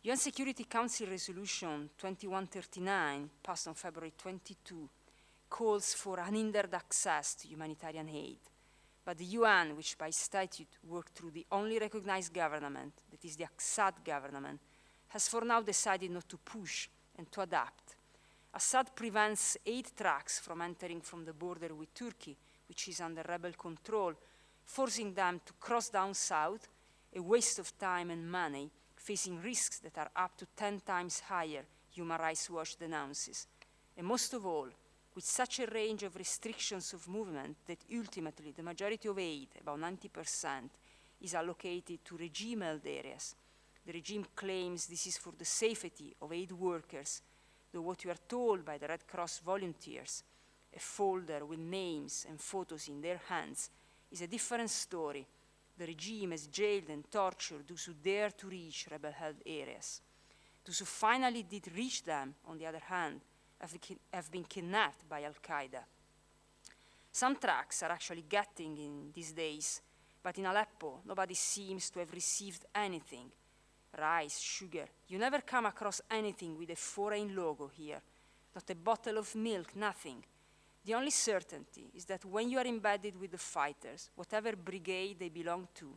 UN Security Council Resolution 2139, passed on February 22, calls for unhindered access to humanitarian aid. But the UN, which by statute worked through the only recognized government, that is the Assad government, has for now decided not to push and to adapt. Assad prevents aid trucks from entering from the border with Turkey, which is under rebel control, forcing them to cross down south, a waste of time and money, facing risks that are up to 10 times higher, Human Rights Watch denounces. And most of all, with such a range of restrictions of movement that ultimately the majority of aid, about 90%, is allocated to regime-held areas. The regime claims this is for the safety of aid workers, though what you are told by the Red Cross volunteers, a folder with names and photos in their hands, is a different story. The regime has jailed and tortured those who dare to reach rebel-held areas. Those who finally did reach them, on the other hand, have been kidnapped by Al-Qaeda. Some trucks are actually getting in these days, but in Aleppo, nobody seems to have received anything. Rice, sugar, you never come across anything with a foreign logo here, not a bottle of milk, nothing. The only certainty is that when you are embedded with the fighters, whatever brigade they belong to,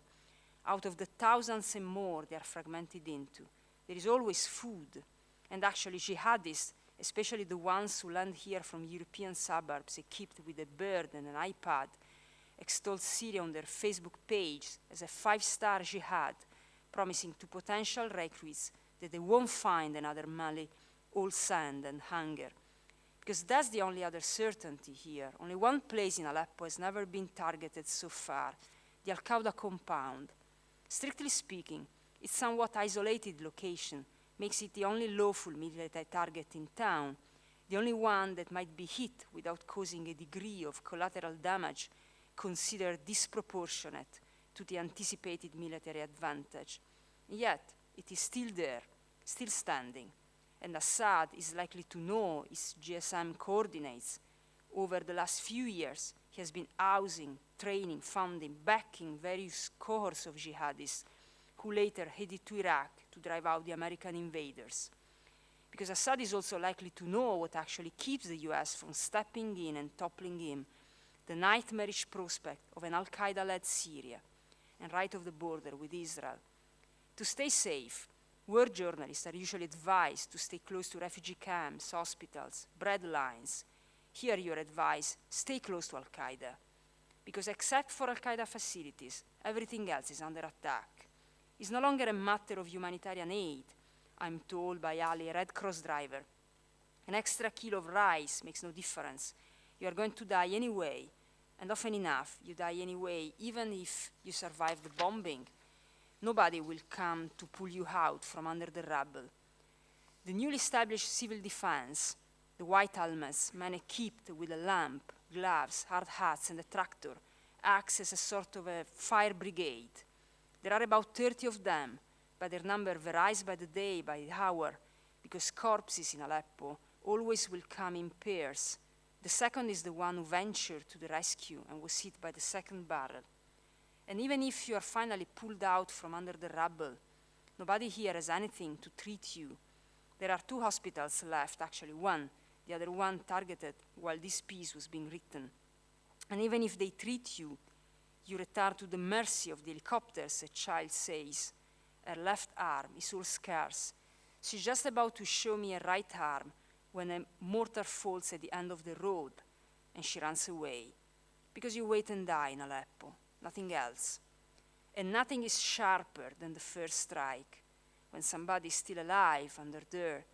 out of the thousands and more they are fragmented into, there is always food. And actually jihadists, especially the ones who land here from European suburbs equipped with a bird and an iPad, extol Syria on their Facebook page as a 5-star jihad, promising to potential recruits that they won't find another Mali, all sand and hunger. Because that's the only other certainty here. Only one place in Aleppo has never been targeted so far, the Al-Qaeda compound. Strictly speaking, its somewhat isolated location makes it the only lawful military target in town, the only one that might be hit without causing a degree of collateral damage considered disproportionate to the anticipated military advantage. Yet, it is still there, still standing, and Assad is likely to know its GSM coordinates. Over the last few years, he has been housing, training, funding, backing various cohorts of jihadists who later headed to Iraq to drive out the American invaders. Because Assad is also likely to know what actually keeps the US from stepping in and toppling him, the nightmarish prospect of an Al-Qaeda-led Syria, and right of the border with Israel. To stay safe, war journalists are usually advised to stay close to refugee camps, hospitals, bread lines. Here you're advised, stay close to Al-Qaeda, because except for Al-Qaeda facilities, everything else is under attack. It's no longer a matter of humanitarian aid, I'm told by Ali, a Red Cross driver. An extra kilo of rice makes no difference. You are going to die anyway, and often enough, you die anyway, even if you survive the bombing. Nobody will come to pull you out from under the rubble. The newly established civil defense, the white helmets, men equipped with a lamp, gloves, hard hats, and a tractor, acts as a sort of a fire brigade. There are about 30 of them, but their number varies by the day, by the hour, because corpses in Aleppo always will come in pairs. The second is the one who ventured to the rescue and was hit by the second barrel. And even if you are finally pulled out from under the rubble, nobody here has anything to treat you. There are 2 hospitals left, actually one, the other one targeted while this piece was being written. And even if they treat you, you return to the mercy of the helicopters, a child says. Her left arm is all scars. She's just about to show me a right arm when a mortar falls at the end of the road, and she runs away. Because you wait and die in Aleppo, nothing else. And nothing is sharper than the first strike, when somebody is still alive under there,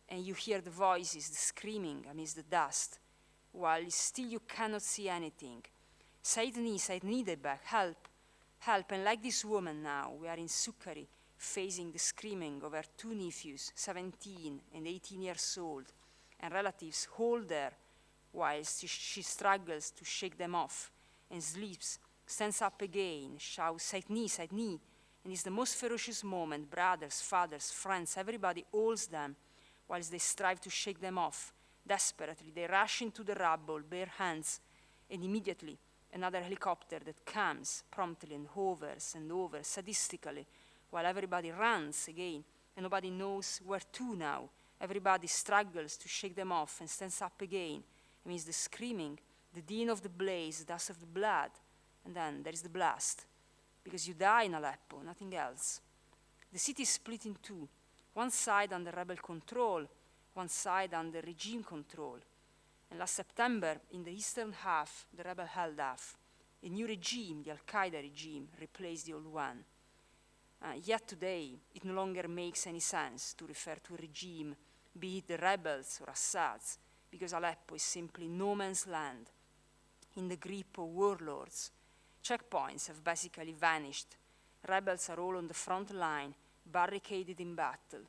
and you hear the voices, the screaming amidst the dust, while still you cannot see anything. Saidni, Debek, help, help. And like this woman now, we are in Sukkari, facing the screaming of her 2 nephews, 17 and 18 years old, and relatives hold her whilst she struggles to shake them off and sleeps, stands up again, shouts, Saidni, And it's the most ferocious moment. Brothers, fathers, friends, everybody holds them whilst they strive to shake them off. Desperately, they rush into the rubble, bare hands, and immediately another helicopter that comes promptly and hovers and over sadistically while everybody runs again and nobody knows where to now. Everybody struggles to shake them off and stands up again. It means the screaming, the din of the blaze, the dust of the blood, and then there is the blast. Because you die in Aleppo, nothing else. The city is split in two, one side under rebel control, one side under regime control. And last September, in the eastern half, the rebel held half. A new regime, the Al-Qaeda regime, replaced the old one. Yet today, it no longer makes any sense to refer to a regime, be it the rebels or Assad's, because Aleppo is simply no man's land, in the grip of warlords. Checkpoints have basically vanished. Rebels are all on the front line, barricaded in battle.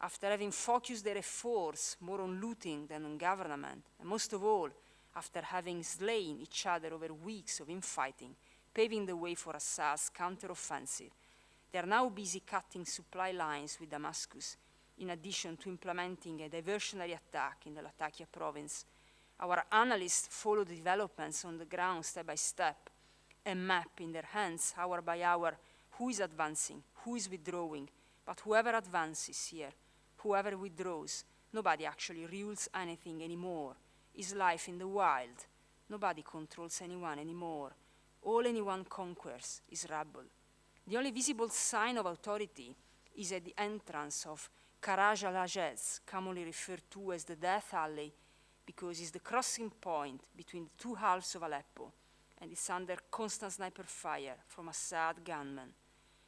After having focused their efforts more on looting than on government, and most of all, after having slain each other over weeks of infighting, paving the way for Assad's counteroffensive, they are now busy cutting supply lines with Damascus, in addition to implementing a diversionary attack in the Latakia province. Our analysts follow the developments on the ground step by step, a map in their hands, hour by hour, who is advancing, who is withdrawing. But whoever advances here, whoever withdraws, nobody actually rules anything anymore. Is life in the wild. Nobody controls anyone anymore. All anyone conquers is rubble. The only visible sign of authority is at the entrance of Karaj al-Hajez, commonly referred to as the Death Alley, because it's the crossing point between the two halves of Aleppo, and it's under constant sniper fire from Assad gunmen.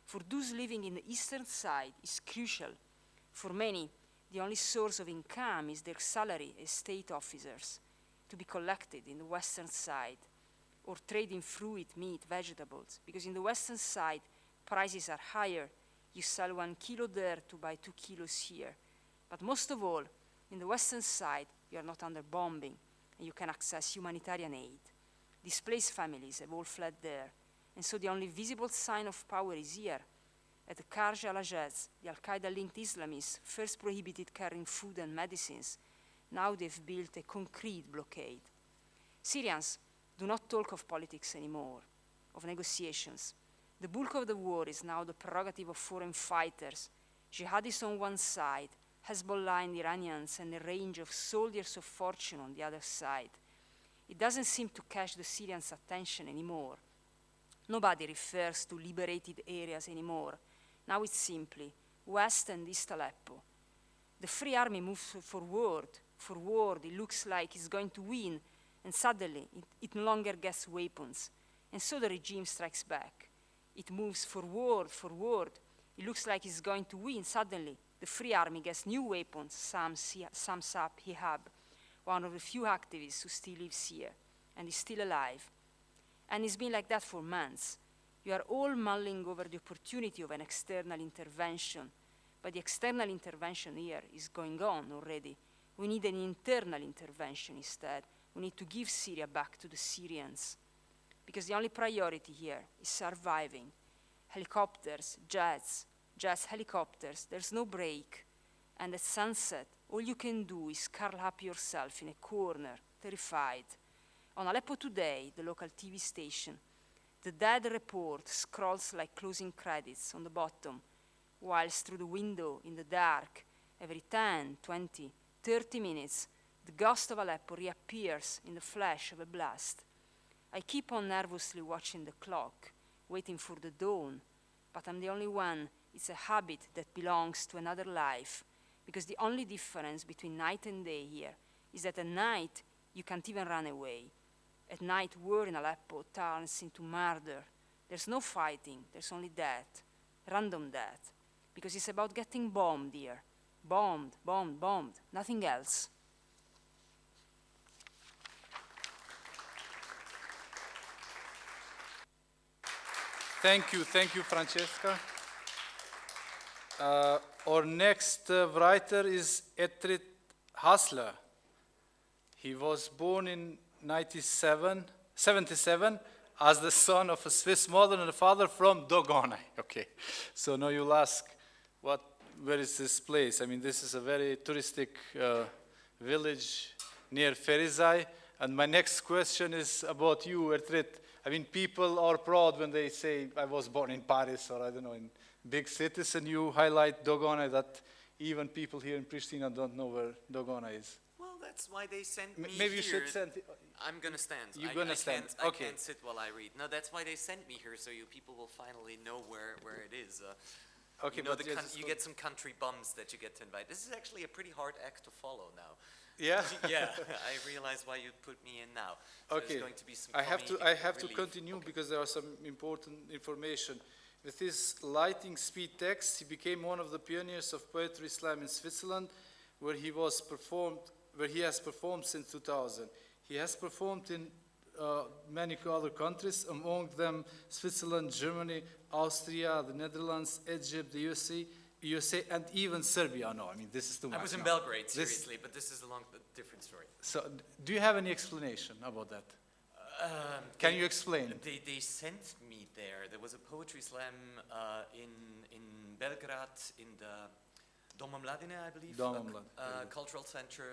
For those living in the eastern side, it's crucial. For many, the only source of income is their salary as state officers, to be collected in the western side, or trading fruit, meat, vegetables, because in the western side, prices are higher. You sell 1 kilo there to buy 2 kilos here. But most of all, in the western side, you are not under bombing, and you can access humanitarian aid. Displaced families have all fled there, and so the only visible sign of power is here. At the Karj al-Hajez, the Al-Qaeda-linked Islamists first prohibited carrying food and medicines. Now they've built a concrete blockade. Syrians do not talk of politics anymore, of negotiations. The bulk of the war is now the prerogative of foreign fighters. Jihadis on one side, Hezbollah and Iranians, and a range of soldiers of fortune on the other side. It doesn't seem to catch the Syrians' attention anymore. Nobody refers to liberated areas anymore. Now it's simply West and East Aleppo. The Free Army moves forward. It looks like it's going to win, and suddenly it no longer gets weapons. And so the regime strikes back. It moves forward. It looks like it's going to win. Suddenly, the Free Army gets new weapons, sums up Hihab, one of the few activists who still lives here, and is still alive. And it's been like that for months. You are all mulling over the opportunity of an external intervention, but the external intervention here is going on already. We need an internal intervention instead. We need to give Syria back to the Syrians, because the only priority here is surviving. Helicopters, jets, helicopters, there's no break. And at sunset, all you can do is curl up yourself in a corner, terrified. On Aleppo Today, the local TV station, the dead report scrolls like closing credits on the bottom, whilst through the window in the dark, every 10, 20, 30 minutes, the ghost of Aleppo reappears in the flash of a blast. I keep on nervously watching the clock, waiting for the dawn, but I'm the only one. It's a habit that belongs to another life, because the only difference between night and day here is that at night you can't even run away. At night, war in Aleppo turns into murder. There's no fighting, there's only death, random death, because it's about getting bombed here. Bombed, nothing else. Thank you, Francesca. Our next writer is Etrit Hasler. He was born in 77 as the son of a Swiss mother and a father from Dogonaj. Okay, so now you'll ask, where is this place? I mean, this is a very touristic village near Ferizaj. And my next question is about you, Etrit. I mean, people are proud when they say, I was born in Paris or, I don't know, in big cities, and you highlight Dogonaj, that even people here in Pristina don't know where Dogonaj is. Well, that's why they sent me Maybe here. you should send... I'm going to stand. You're going to stand. I Okay. can't sit while I read. No, that's why they sent me here, so you people will finally know where it is. Okay, you know, but you get some country bums that you get to invite. This is actually a pretty hard act to follow now. Yeah? Yeah, I realize why you put me in now. So Okay, there's going to be some I have to relief. continue because there are some important information. With his lighting speed text, he became one of the pioneers of poetry slam in Switzerland, where he has performed since 2000. He has performed in many other countries, among them Switzerland, Germany, Austria, the Netherlands, Egypt, the USA, and even Serbia. No, I mean, this is too much. I was in now. Belgrade, seriously, but this is a different story. So, do you have any explanation about that? Can you explain? They sent me there. There was a poetry slam in Belgrade, in the Doma Mladine, I believe. Doma Mladine. Cultural center,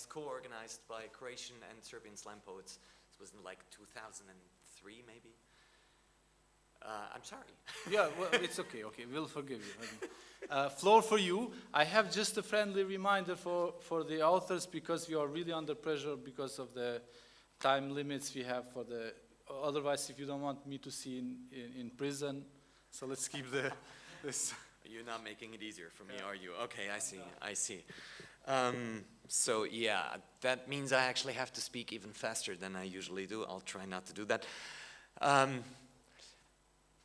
co-organized by Croatian and Serbian slam poets. It was in like 2003, maybe. I'm sorry. Yeah, well, it's okay. Okay, we'll forgive you. Floor for you. I have just a friendly reminder for the authors, because we are really under pressure because of the time limits we have for the. Otherwise, if you don't want me to see in prison, so let's keep this. You're not making it easier for me, are you? Okay, I see. So yeah, that means I actually have to speak even faster than I usually do. I'll try not to do that.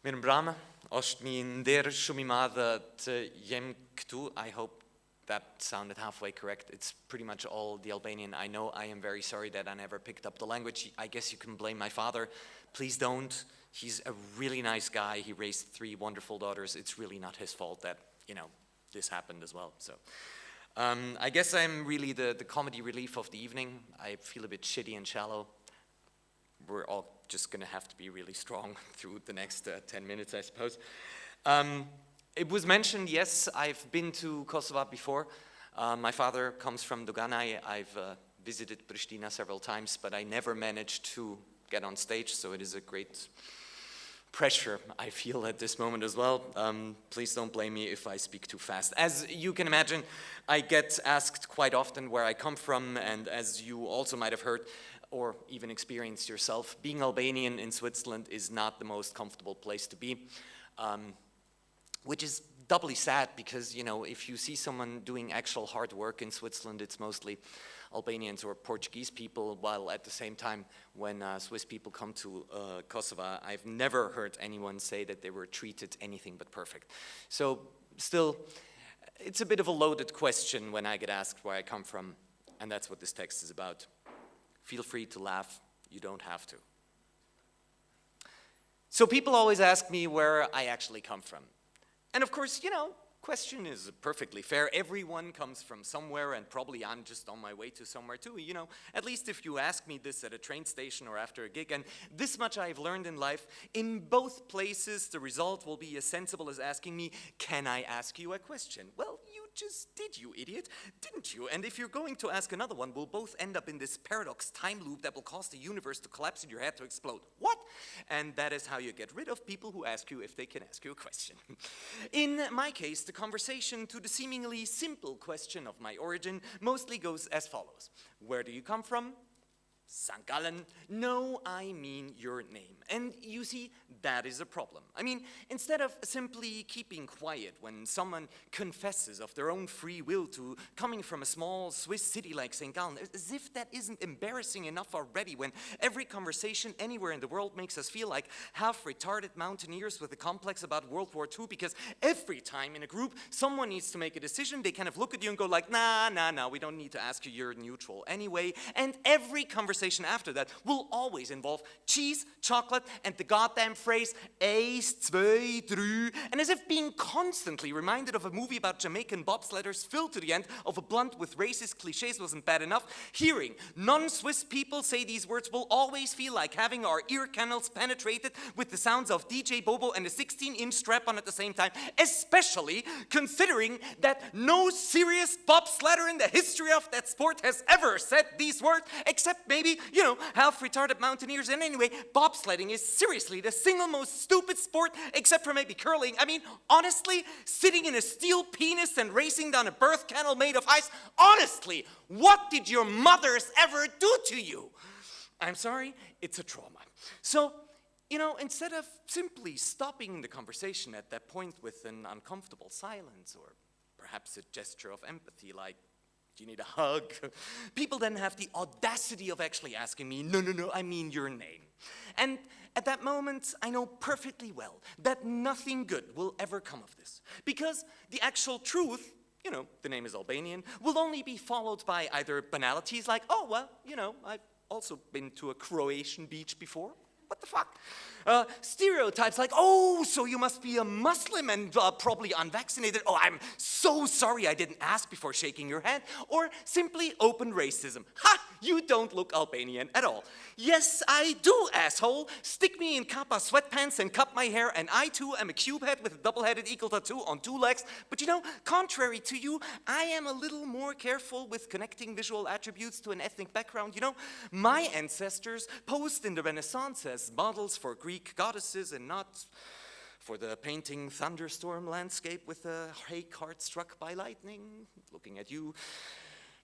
Mirëm brama, është mi ndërë shumë I madhe të jem këtu. I hope that sounded halfway correct. It's pretty much all the Albanian I know. I am very sorry that I never picked up the language. I guess you can blame my father. Please don't. He's a really nice guy. He raised 3 wonderful daughters. It's really not his fault that, this happened as well. So I guess I'm really the comedy relief of the evening. I feel a bit shitty and shallow. We're all just going to have to be really strong through the next 10 minutes, I suppose. It was mentioned, yes, I've been to Kosovo before. My father comes from Dogonaj. I've visited Pristina several times, but I never managed to get on stage, so it is a great pressure I feel at this moment as well. Please don't blame me if I speak too fast. As you can imagine, I get asked quite often where I come from, and as you also might have heard, or even experienced yourself, being Albanian in Switzerland is not the most comfortable place to be, which is doubly sad because, if you see someone doing actual hard work in Switzerland, it's mostly Albanians or Portuguese people, while at the same time, when Swiss people come to Kosovo, I've never heard anyone say that they were treated anything but perfect. So still, it's a bit of a loaded question when I get asked where I come from, and that's what this text is about. Feel free to laugh, you don't have to. So people always ask me where I actually come from. And of course, question is perfectly fair. Everyone comes from somewhere, and probably I'm just on my way to somewhere too. At least if you ask me this at a train station or after a gig, and this much I've learned in life, in both places the result will be as sensible as asking me, can I ask you a question? Well, you just did, you idiot, didn't you? And if you're going to ask another one, we'll both end up in this paradox time loop that will cause the universe to collapse and your head to explode. What? And that is how you get rid of people who ask you if they can ask you a question. In my case, the conversation to the seemingly simple question of my origin mostly goes as follows. Where do you come from? St. Gallen. No, I mean your name. And you see, that is a problem. I mean, instead of simply keeping quiet when someone confesses of their own free will to coming from a small Swiss city like St. Gallen, as if that isn't embarrassing enough already, when every conversation anywhere in the world makes us feel like half-retarded mountaineers with a complex about World War II, because every time in a group someone needs to make a decision, they kind of look at you and go like, nah, we don't need to ask you, you're neutral anyway. And every conversation conversation after that will always involve cheese, chocolate, and the goddamn phrase, 1, 2, 3, and as if being constantly reminded of a movie about Jamaican bobsledders filled to the end of a blunt with racist cliches wasn't bad enough, hearing non-Swiss people say these words will always feel like having our ear canals penetrated with the sounds of DJ Bobo and a 16-inch strap-on at the same time, especially considering that no serious bobsledder in the history of that sport has ever said these words, except maybe, you know, half-retarded mountaineers. And anyway, bobsledding is seriously the single most stupid sport, except for maybe curling. I mean, honestly, sitting in a steel penis and racing down a birth canal made of ice, honestly, what did your mothers ever do to you? I'm sorry, it's a trauma. So, you know, instead of simply stopping the conversation at that point with an uncomfortable silence or perhaps a gesture of empathy like, do you need a hug? People then have the audacity of actually asking me, no, I mean your name. And at that moment, I know perfectly well that nothing good will ever come of this. Because the actual truth, you know, the name is Albanian, will only be followed by either banalities like, oh, well, you know, I've also been to a Croatian beach before. What the fuck? Stereotypes like, oh, so you must be a Muslim and probably unvaccinated. Oh, I'm so sorry I didn't ask before shaking your hand. Or simply open racism. Ha! You don't look Albanian at all. Yes, I do, asshole. Stick me in kappa sweatpants and cut my hair, and I too am a cube head with a double-headed eagle tattoo on 2 legs. But you know, contrary to you, I am a little more careful with connecting visual attributes to an ethnic background. You know, my ancestors posed in the Renaissance as models for Greek goddesses and not for the painting thunderstorm landscape with a hay cart struck by lightning. Looking at you,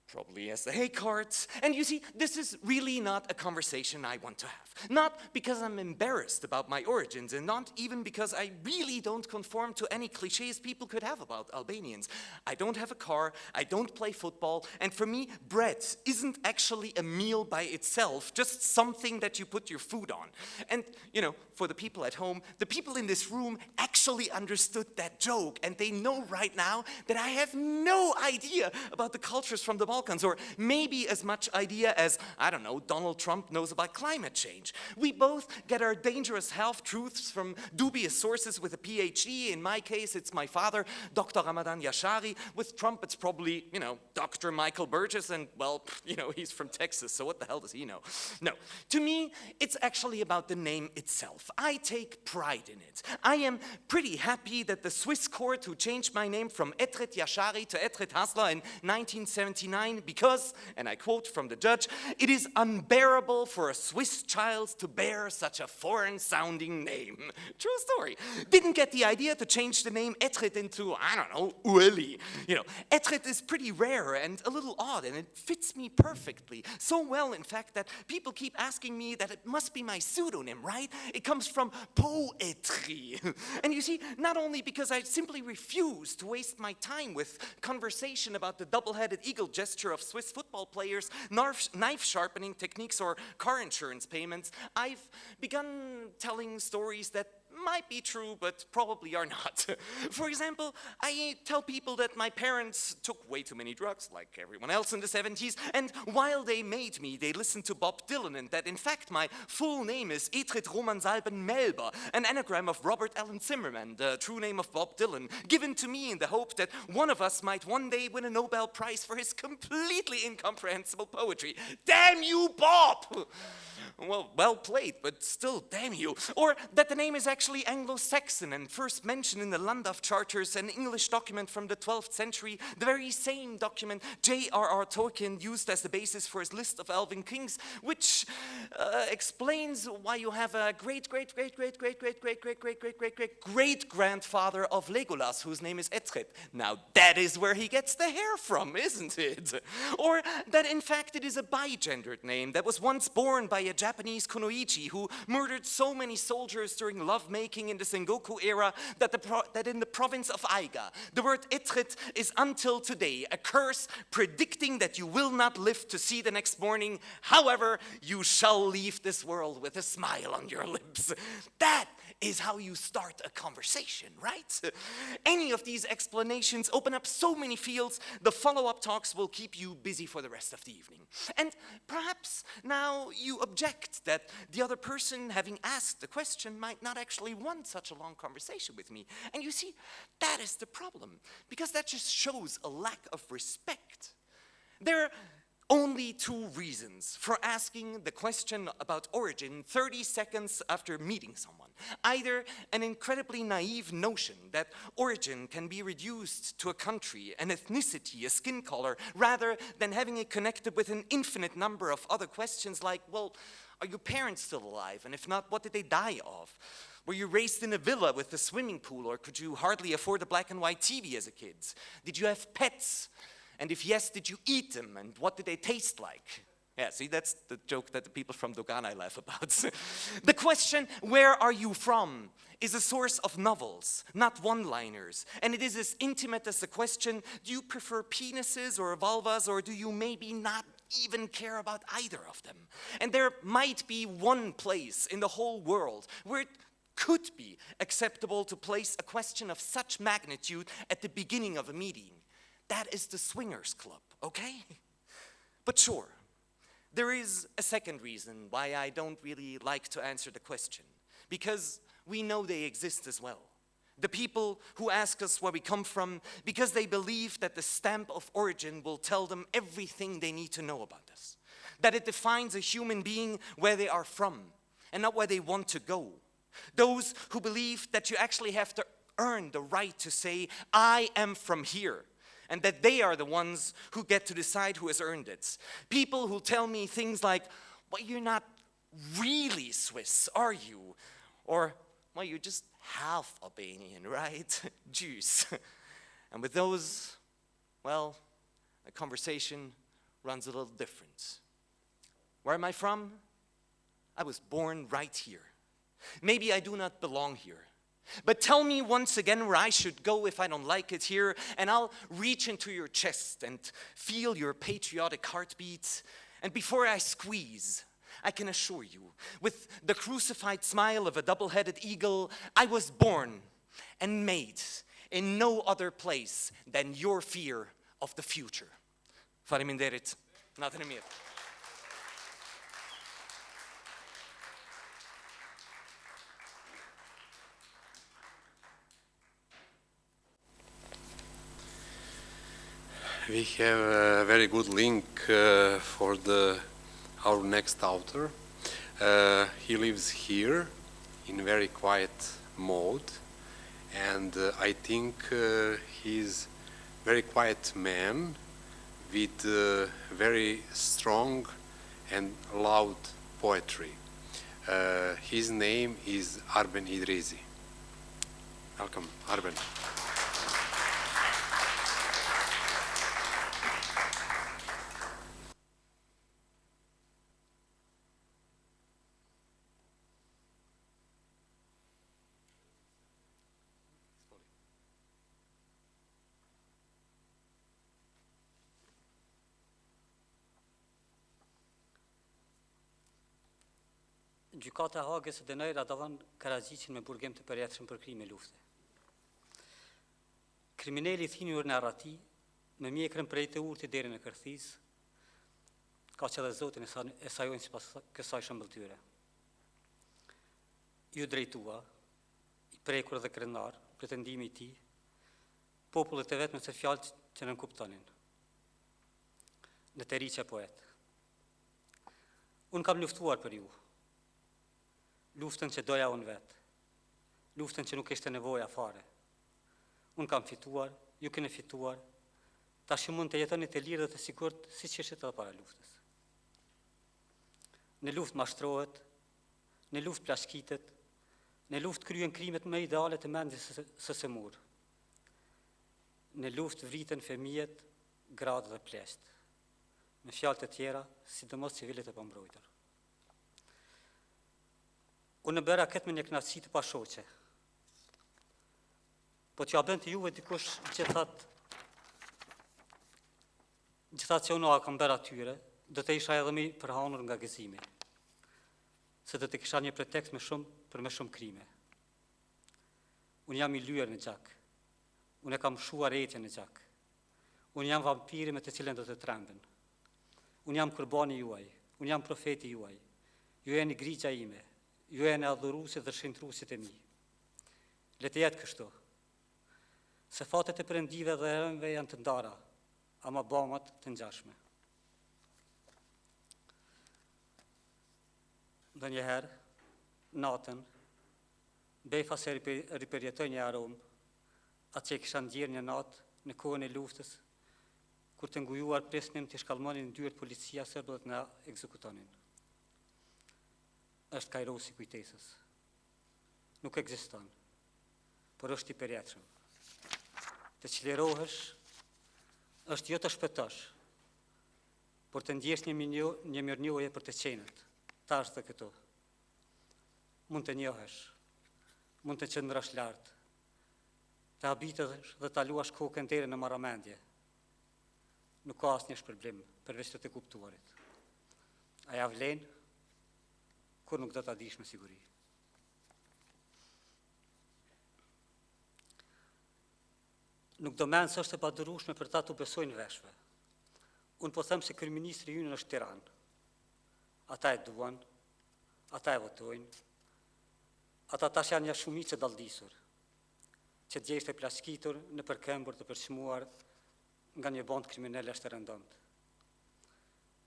probably as the hay carts. And you see, this is really not a conversation I want to have. Not because I'm embarrassed about my origins, and not even because I really don't conform to any cliches people could have about Albanians. I don't have a car, I don't play football, and for me, bread isn't actually a meal by itself, just something that you put your food on. And, you know, for the people at home, the people in this room actually understood that joke, and they know right now that I have no idea about the cultures from the Balkans, or maybe as much idea as, I don't know, Donald Trump knows about climate change. We both get our dangerous half-truths from dubious sources with a PhD. In my case, it's my father, Dr. Ramadan Yashari. With Trump, it's probably, you know, Dr. Michael Burgess, and, well, you know, he's from Texas, so what the hell does he know? No, to me, it's actually about the name itself. I take pride in it. I am pretty happy that the Swiss court who changed my name from Etrit Yashari to Etrit Hasler in 1979 because, and I quote from the judge, it is unbearable for a Swiss child to bear such a foreign-sounding name. True story. Didn't get the idea to change the name Etrit into, I don't know, Ueli. You know, Etrit is pretty rare and a little odd, and it fits me perfectly. So well, in fact, that people keep asking me that it must be my pseudonym, right? It comes from poetry. And you see, not only because I simply refuse to waste my time with conversation about the double-headed eagle gesture of Swiss football players, knife sharpening techniques, or car insurance payments, I've begun telling stories that might be true, but probably are not. For example, I tell people that my parents took way too many drugs, like everyone else in the 70s, and while they made me, they listened to Bob Dylan, and that in fact my full name is Etrit Roman Salben Melba, an anagram of Robert Allen Zimmerman, the true name of Bob Dylan, given to me in the hope that one of us might one day win a Nobel Prize for his completely incomprehensible poetry. Damn you, Bob! Well played, but still, damn you. Or that the name is actually Anglo-Saxon and first mentioned in the Landgraf Charters, an English document from the 12th century, the very same document J.R.R. Tolkien used as the basis for his list of elven kings, which explains why you have a great-great-great-great-great-great-great-great-great-great-great-grandfather of Legolas, whose name is Etrit. Now that is where he gets the hair from, isn't it? Or that in fact it is a bigendered name that was once born by a Japanese kunoichi who murdered so many soldiers during lovemaking in the Sengoku era that in the province of Aiga, the word Etrit is until today a curse predicting that you will not live to see the next morning. However, you shall leave this world with a smile on your lips. That is how you start a conversation, right? Any of these explanations open up so many fields, the follow-up talks will keep you busy for the rest of the evening. And perhaps now you object that the other person, having asked the question, might not actually want such a long conversation with me. And you see, that is the problem, because that just shows a lack of respect. There are only two reasons for asking the question about origin 30 seconds after meeting someone. Either an incredibly naive notion that origin can be reduced to a country, an ethnicity, a skin color, rather than having it connected with an infinite number of other questions like, well, are your parents still alive? And if not, what did they die of? Were you raised in a villa with a swimming pool, or could you hardly afford a black and white TV as a kid? Did you have pets? And if yes, did you eat them? And what did they taste like? Yeah, see, that's the joke that the people from Dogana laugh about. The question, where are you from, is a source of novels, not one-liners. And it is as intimate as the question, do you prefer penises or vulvas, or do you maybe not even care about either of them? And there might be one place in the whole world where it could be acceptable to place a question of such magnitude at the beginning of a meeting. That is the swingers club, okay? But sure, there is a second reason why I don't really like to answer the question, because we know they exist as well. The people who ask us where we come from because they believe that the stamp of origin will tell them everything they need to know about us, that it defines a human being where they are from and not where they want to go. Those who believe that you actually have to earn the right to say, I am from here, and that they are the ones who get to decide who has earned it. People who tell me things like, well, you're not really Swiss, are you? Or, well, you're just half Albanian, right? Jews. And with those, well, a conversation runs a little different. Where am I from? I was born right here. Maybe I do not belong here. But tell me once again where I should go if I don't like it here, and I'll reach into your chest and feel your patriotic heartbeat. And before I squeeze, I can assure you, with the crucified smile of a double-headed eagle, I was born and made in no other place than your fear of the future. Faleminderit. Natanimir. We have a very good link for our next author. He lives here in very quiet mode, and I think he's very quiet man with very strong and loud poetry. His name is Arben Idrezi. Welcome, Arben. Gjykata e Hagës së dënoi Radovan Karadziçin me burgim të përjetshëm për krime lufte. Kriminali thinjur në arrati, me mjekrën prej të urtë deri në kërthisë, ka që dhe Zotin e sajojnë sipas kësaj shëmbëltyre. Ju drejtua, i prekur dhe krenar, pretendimi I tij, popullet e vetëm se fjalë që nën kuptonin. Në të ri që poet. Unë kam luftuar për ju. Luftën që doja unë vetë, luftën që nuk ishte nevoja fare. Unë kam fituar, ju keni fituar, tash mund të jetoni të lirë dhe të sigurt si që ishte edhe para luftës. Në luftë mashtrohet, në luftë plashkitet, në luftë kryen krimet më ideale të mendjes së semur. Në luftë vriten fëmijët, gradë dhe plesht. Me fjalë të tjera, sidomos civilet e pambrojtur. Unë bëra këtë me një knatësi të pashoqe. Po t'ja bën të juve dikush gjithat që unë a kam bërë atyre, do të isha edhe mi përhanur nga gëzimi. Se do të kisha një pretekst për me shumë krime. Unë jam I lyer në gjak. Unë e kam shuar etje në gjak. Unë jam vampiri me të cilën do të trembën. Unë jam kurbani juaj. Unë jam profeti juaj. Ju jeni grigja ime. Ju jeni adhurusit dhe shenjtruesit e mi. Le të jetë kështu. Se fatet e perëndive dhe hënve janë të ndara, ama bamat të ngjashme. Ndonjëherë, natën, befa se ripërjetoj një aromë, atë që e kisha ndjerë një natë në kohën e luftës, kur të ngujuar presnim të shkallmonin dyert policia serbe dhe na ekzekutonin. Është kairosi kujtesës. Nuk ekziston, por është I përjetshëm. Të çlirohesh është jo të shpëtosh, por të ndjesh një mirënjohje për të qenët, tash dhe këtu. Mund të njohesh, mund të qëndrosh lart, të habitesh dhe ta luash kokën deri në marramendje. Nuk ka asnjë shpërblim përveç të kuptuarit. A ja vlen? Kur nuk do ta dish me siguri. Nuk do menë se është e padurueshme për ta të besojnë veshve. Unë po them se kryeministri ynë është Tiranë. Ata e duan, ata e votojnë, ata tash janë një shumicë e dalldisur, që djeshtë e plaskitur në përkëmbur të përçmuar nga një band kriminale është e rëndëmt.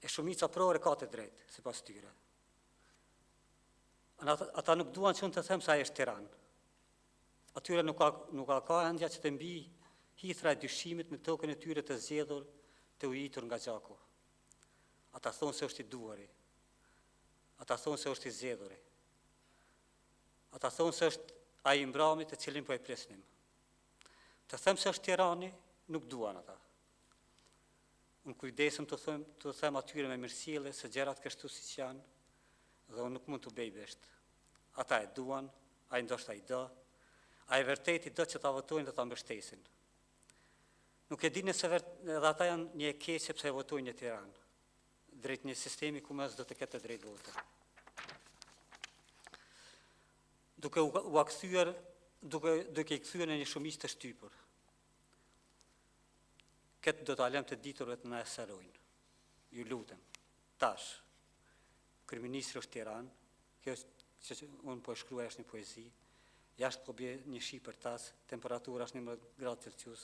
E shumica prore ka të drejtë, sipas tyre. Ata nuk duan që unë të them se ai është Tiranë. Atyre nuk ka endja që të mbi hithra e dyshimit në tokën e tyre të zgjedhur të ujitur nga gjaku. Ata thonë se është I duari. Ata thonë se është I zgjedhuri. Ata thonë se është ai mbrami të cilin po e presnim. Të them se është Tirani, nuk duan ata. Unë kujdesem të them atyre me mirësjellje se gjërat kështu siç janë, dhe unë nuk mund të bëj besht. Ata e duan, ai ndoshta I do, ai vërtet I do që ta votojnë dhe ta mbështesin. Nuk e di nëse edhe ata janë një e keq sepse e votojnë një Tiranë, drejt një sistemi ku mes do të ketë drejt vote. Duke I kthyer në një shumicë të shtypur. Këtë do ta lëm të diturve të na eserojnë. Ju lutem, tash, kryeministri është Tiranë, kjo që unë po e shkruaj është një poezi, jashtë po bie një shi për tas, temperatura është 11 gradë Celsius,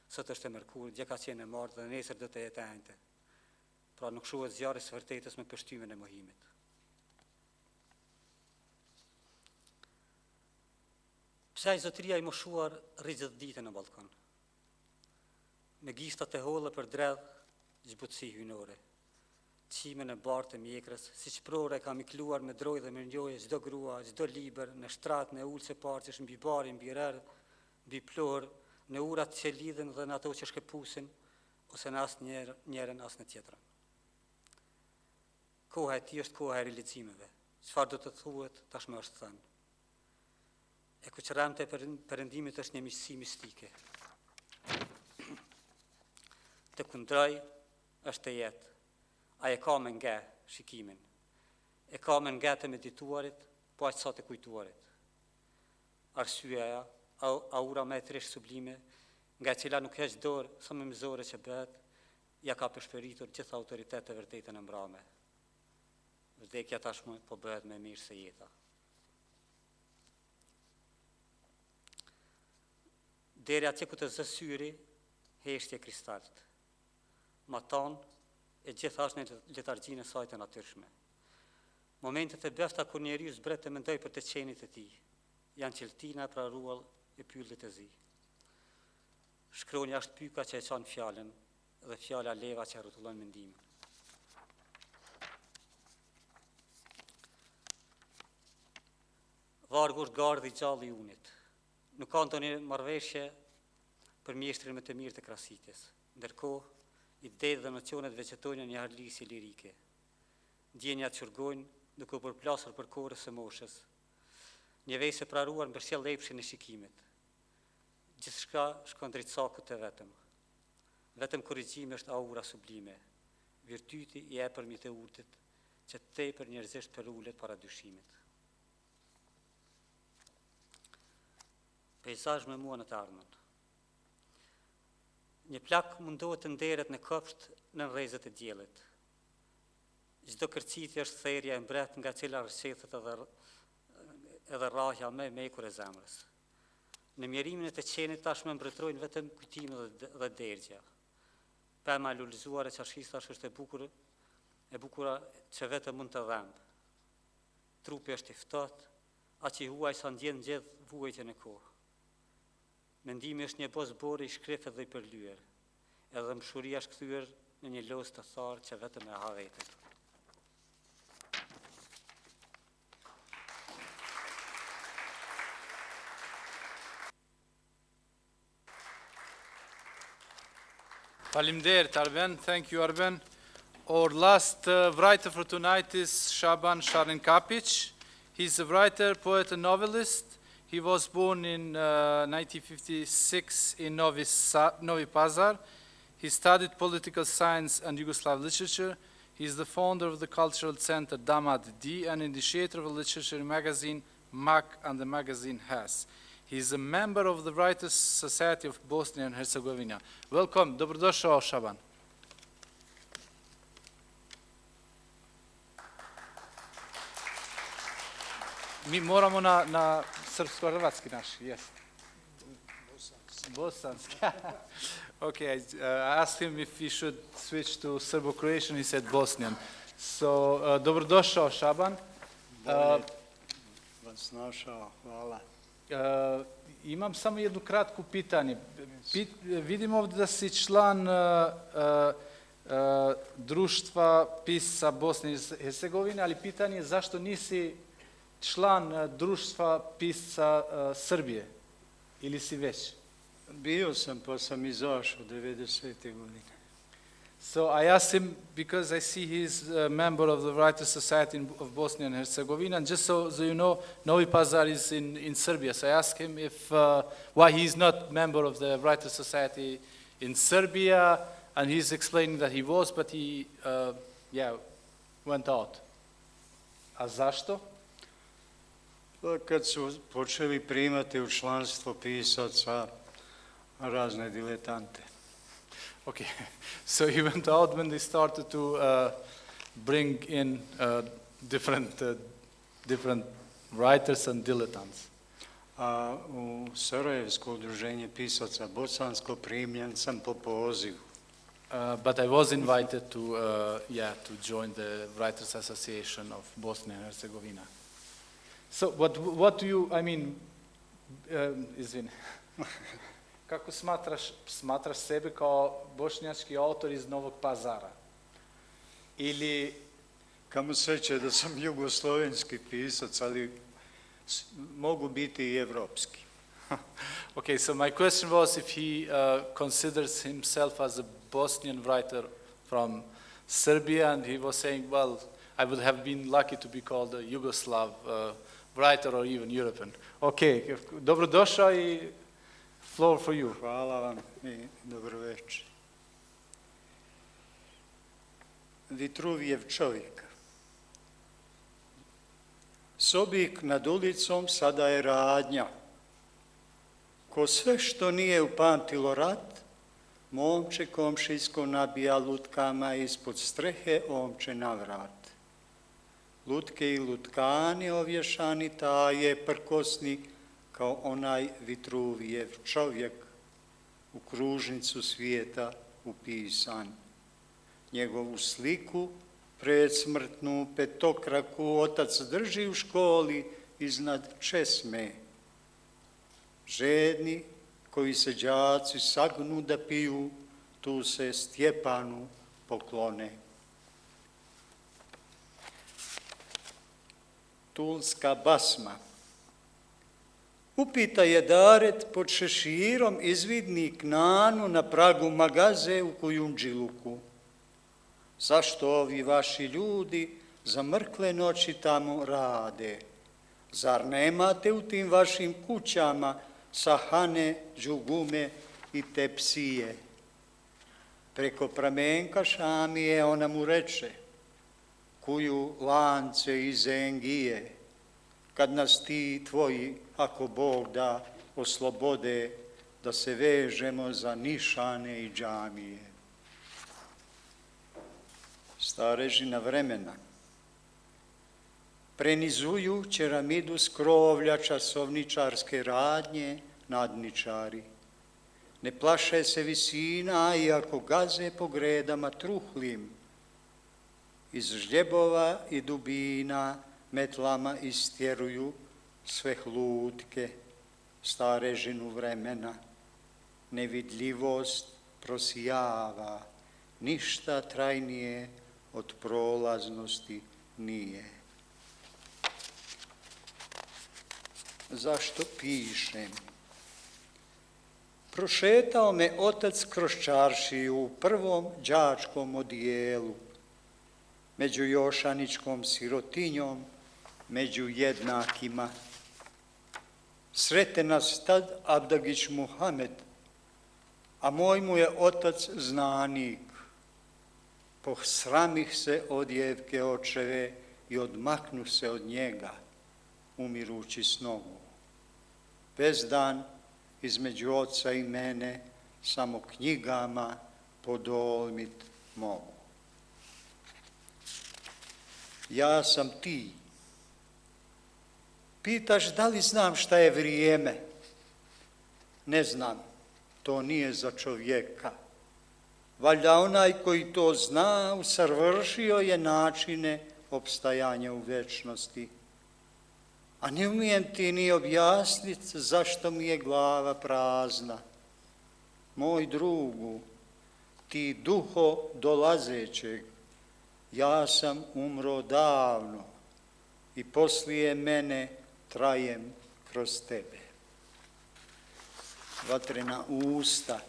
sot është e mërkur, dje ka qenë e martë dhe nesër do të jetë e enjte. Pra nuk shohet zjarri së vërtetës me pështymen e mohimit. Pse ai zotëria I moshuar rri gjithë ditën në balkon? Me gishtat e holla për dredh, zbutësi hynore. Qime në barë të mjekrës, si që prore kam I kluar me droj dhe mirënjohje çdo grua, çdo liber, në shtratën e ulse parqesh, mbi barin, mbi rërë, mbi plorë, në urat që lidhen dhe në ato që shkepusin, ose në asë njerën, asë në tjetrën. Koha e ti është koha e realizimeve, çfarë do të thuhet tashmë është thënë. E kuqëramte e perëndimit është një miqësi mistike. Të kundroj është të jetë. A e ka me nga shikimin. E ka me nga të medituarit, po aq sa të kujtuarit. Arsyeja, aura me e tresh sublime, nga e cila nuk heq dorë sa më mëzore që bëhet, ja ka përshpëritur gjithë autoritet të vërtetën e mbrame. Vdekja tashmë po bëhet me mirë se jeta. Deri atje ku të zë syri, heshtje kristalt. Maton e gjithashtu në letargjinë e saj të natyrshme. Momentet e befta kur njeriu zbret të mendoj për të qenit e tij, janë qeltina e praruar e pyllët e zi. Shkronja është pyka që e çon fjalën dhe fjala leva që rrotullon mendimin. Vargu është gardhi I gjallë I unit. Nuk ka ndonjë marrëveshje për mjeshtrin më të mirë të krasitjes. Ndërkohë, idetë dhe nocionet veçetojnë në një harlisi lirike. Ndjenjat qurgojnë duke u përplasur për kohërës së moshës. Një vejse praruar mbështjell lepshin e shikimit. Gjithçka shkon drejt sakut të vetëm. Vetëm korrigjimi është aura sublime. Virtyti I epërmit të urtit, që tepër njerëzisht përulet para dyshimit. peizazh me mua në të ardhmen. Një plak mundohet të nderet në kopsht në rrezet e diellit. Çdo kërcitje është therrja e mbret nga cila rrëshethet edhe rrahja më e mekur e zemrës. Në mjerimin e të qenit tashmë mbretërojnë vetëm kujtimet dhe derdhja. Pema e lulëzuar e qashis tash është e bukura që vetëm mund të dhëmbë. Trupi është i ftohtë, aq i huaj sa ndjen gjithë vuajtjen e kohë. Mendimi është një bos borri i shkrefë dhe i përlyer, edhe mshuria është kthyer në një lozë të tharë që vetëm e ha veten. Faleminderit, Arben. Thank you, Arben. Our last writer for tonight is Shaban Šarenkapić. He's a writer, poet, and novelist. He was born in 1956 in Novi Pazar. He studied political science and Yugoslav literature. He is the founder of the cultural center Damad D and initiator of a literature magazine Mak and the magazine Has. He is a member of the Writers' Society of Bosnia and Herzegovina. Welcome, dobrodošao, Šaban. Mi moramo na srpsko-hrvatski naš, yes. Bosanski. Okay, I asked him if he should switch to Serbo-Croatian, he said Bosnian. So, dobrodošao, Šaban. Vas našao, hvala. Imam samo jedno kratko pitanje. Vidim ovdje da si član društva pisaca Bosne i Hercegovine, ali pitanje je zašto nisi član društva pisaca Srbije? Ili si već? Bio sam, pa sam izašao 90. godine. So I asked him, because I see he's a member of the Writers' Society of Bosnia and Herzegovina, and just so you know, Novi Pazar is in Serbia. So I asked him if why he's not member of the Writers' Society in Serbia, and he's explaining that he was, but he went out. A zašto? Kad su počeli primati u članstvo pisaca razne diletante. Okay, so he went out when they started to bring in different writers and dilettantes. A u Sarajevsko udruženje pisaca bosansko primljen sam po pozivu. But I was invited to join the Writers Association of Bosnia and Herzegovina. So what do you, I mean, izvini. Kako smatraš sebe kao bošnjački autor iz Novog Pazara? Ili... Kamo sreće da sam jugoslovenski pisac, ali mogu biti i evropski. Okay, so my question was if he considers himself as a Bosnian writer from Serbia, and he was saying, well, I would have been lucky to be called a Yugoslav writer or even European. Okay, dobrodošao i floor for you. Hvala vam i dobro večer. Vitruvijev čovjek. Sobik nad ulicom sada je radnja. Ko sve što nije upamtilo rat, momče komšijsko nabija lutkama ispod strehe omče na vrat. Lutke i lutkani ovješani taje prkosni, kao onaj Vitruvijev čovjek u kružnicu svijeta upisan. Njegovu sliku predsmrtnu petokraku otac drži u školi iznad česme. Žedni koji se đaci sagnu da piju, tu se Stjepanu poklone. Tulska basma. Upita je Daret pod šeširom izvidnik Nanu na pragu magaze u Kujundžiluku. Zašto ovi vaši ljudi za mrkle noći tamo rade? Zar nemate u tim vašim kućama sahane, džugume i tepsije? Preko pramenka Šamije ona mu reče, kuju lance i zengije, kad nas ti tvoji, ako Bog da, oslobode da se vežemo za nišane i džamije. Starežina vremena prenizuju ceramidu s krovlja časovničarske radnje nadničari. Ne plaše se visina, iako gaze po gredama truhlim. Iz žljebova i dubina metlama istjeruju sve hlutke, starežinu vremena. Nevidljivost prosijava, ništa trajnije od prolaznosti nije. Zašto pišem? Prošetao me otac kroz čaršiju u prvom đačkom odijelu, među jošaničkom sirotinjom, među jednakima. Srete nas tad Abdagić Muhamed, a moj mu je otac znanik. Posramih se odjevke očeve i odmaknu se od njega, umirući s nogu. Bezdan između oca i mene, samo knjigama podolmit mogu. Ja sam ti. Pitaš da li znam šta je vrijeme? Ne znam, to nije za čovjeka. Valjda onaj koji to zna usavršio je načine opstajanja u večnosti. A ne umijem ti ni objasniti zašto mi je glava prazna. Moj drugu, ti duho dolazećeg, ja sam umro davno i poslije mene trajem kroz tebe. Vatrena usta.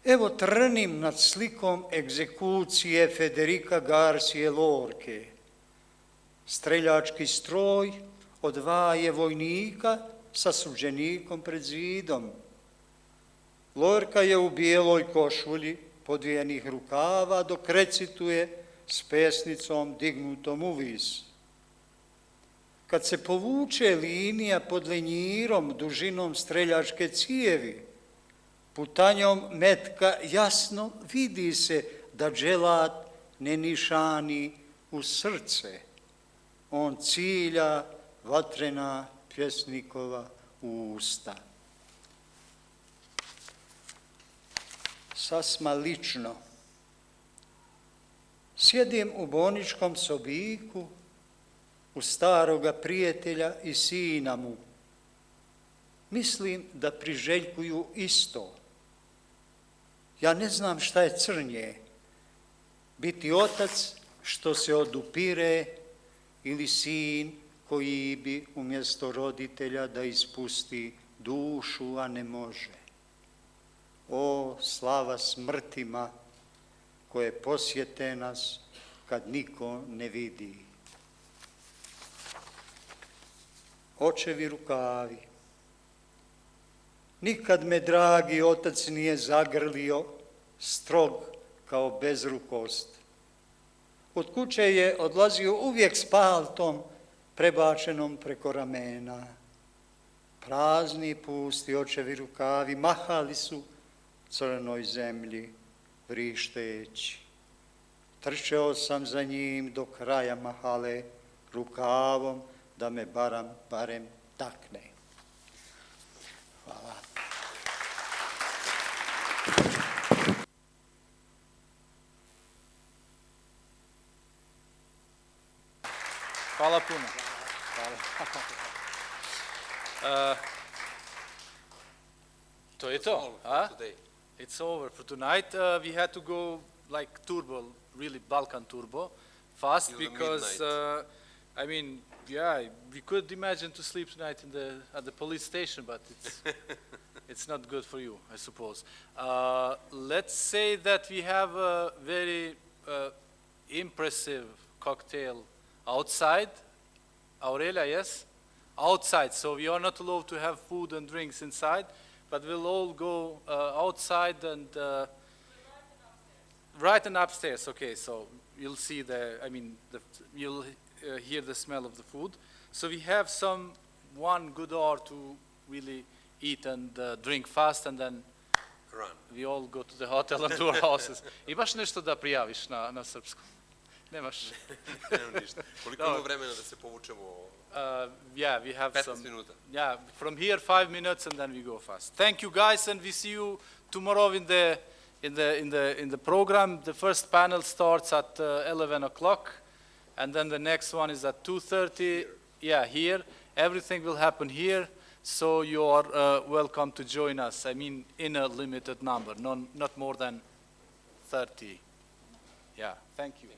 Evo trnim nad slikom egzekucije Federica Garcije Lorke. Streljački stroj odvaje vojnika sa suđenikom pred zidom. Lorka je u bijeloj košulji podvijenih rukava dok recituje s pesnicom dignutom uvis. Kad se povuče linija pod lenjirom dužinom streljačke cijevi, putanjom metka jasno vidi se da dželat ne nišani u srce. On cilja vatrena pjesnikova usta. Sasma lično. Sjedim u bolničkom sobiku u staroga prijatelja i sina mu. Mislim da priželjkuju isto. Ja ne znam šta je crnje. Biti otac što se odupire ili sin koji bi umjesto roditelja da ispusti dušu, a ne može. O, slava smrtima koje posjete nas kad niko ne vidi. Očevi rukavi. Nikad me dragi otac nije zagrlio, strog kao bezrukost. Od kuće je odlazio uvijek s paltom prebačenom preko ramena. Prazni pusti očevi rukavi mahali su crnoj zemlji vrišteći. Trčeo sam za njim do kraja mahale rukavom da me barem takne. Hvala. Hvala puno. To je to. It's over for tonight. We had to go like turbo, really Balkan turbo, fast because I mean, yeah, we could imagine to sleep tonight at the police station, but it's not good for you, I suppose. Let's say that we have a very impressive cocktail outside. Aurelia, yes? Outside, so we are not allowed to have food and drinks inside, but we'll all go outside and right and upstairs. Okay, so you'll see you'll hear the smell of the food. So we have some 1 good hour to really eat and drink fast, and then Run. we all go to the hotel and to our houses. Imaš nešto da prijaviš na srpskom? Nemaš? Nemam ništa. Koliko imamo vremena da se povučemo? Yeah, we have 15 some. minuta. Yeah, from here 5 minutes and then we go fast. Thank you guys, and we see you tomorrow in the program. The first panel starts at 11 o'clock, and then the next one is at 2:30. Yeah, here. Everything will happen here, so you are welcome to join us. I mean, in a limited number, not more than 30. Yeah, thank you.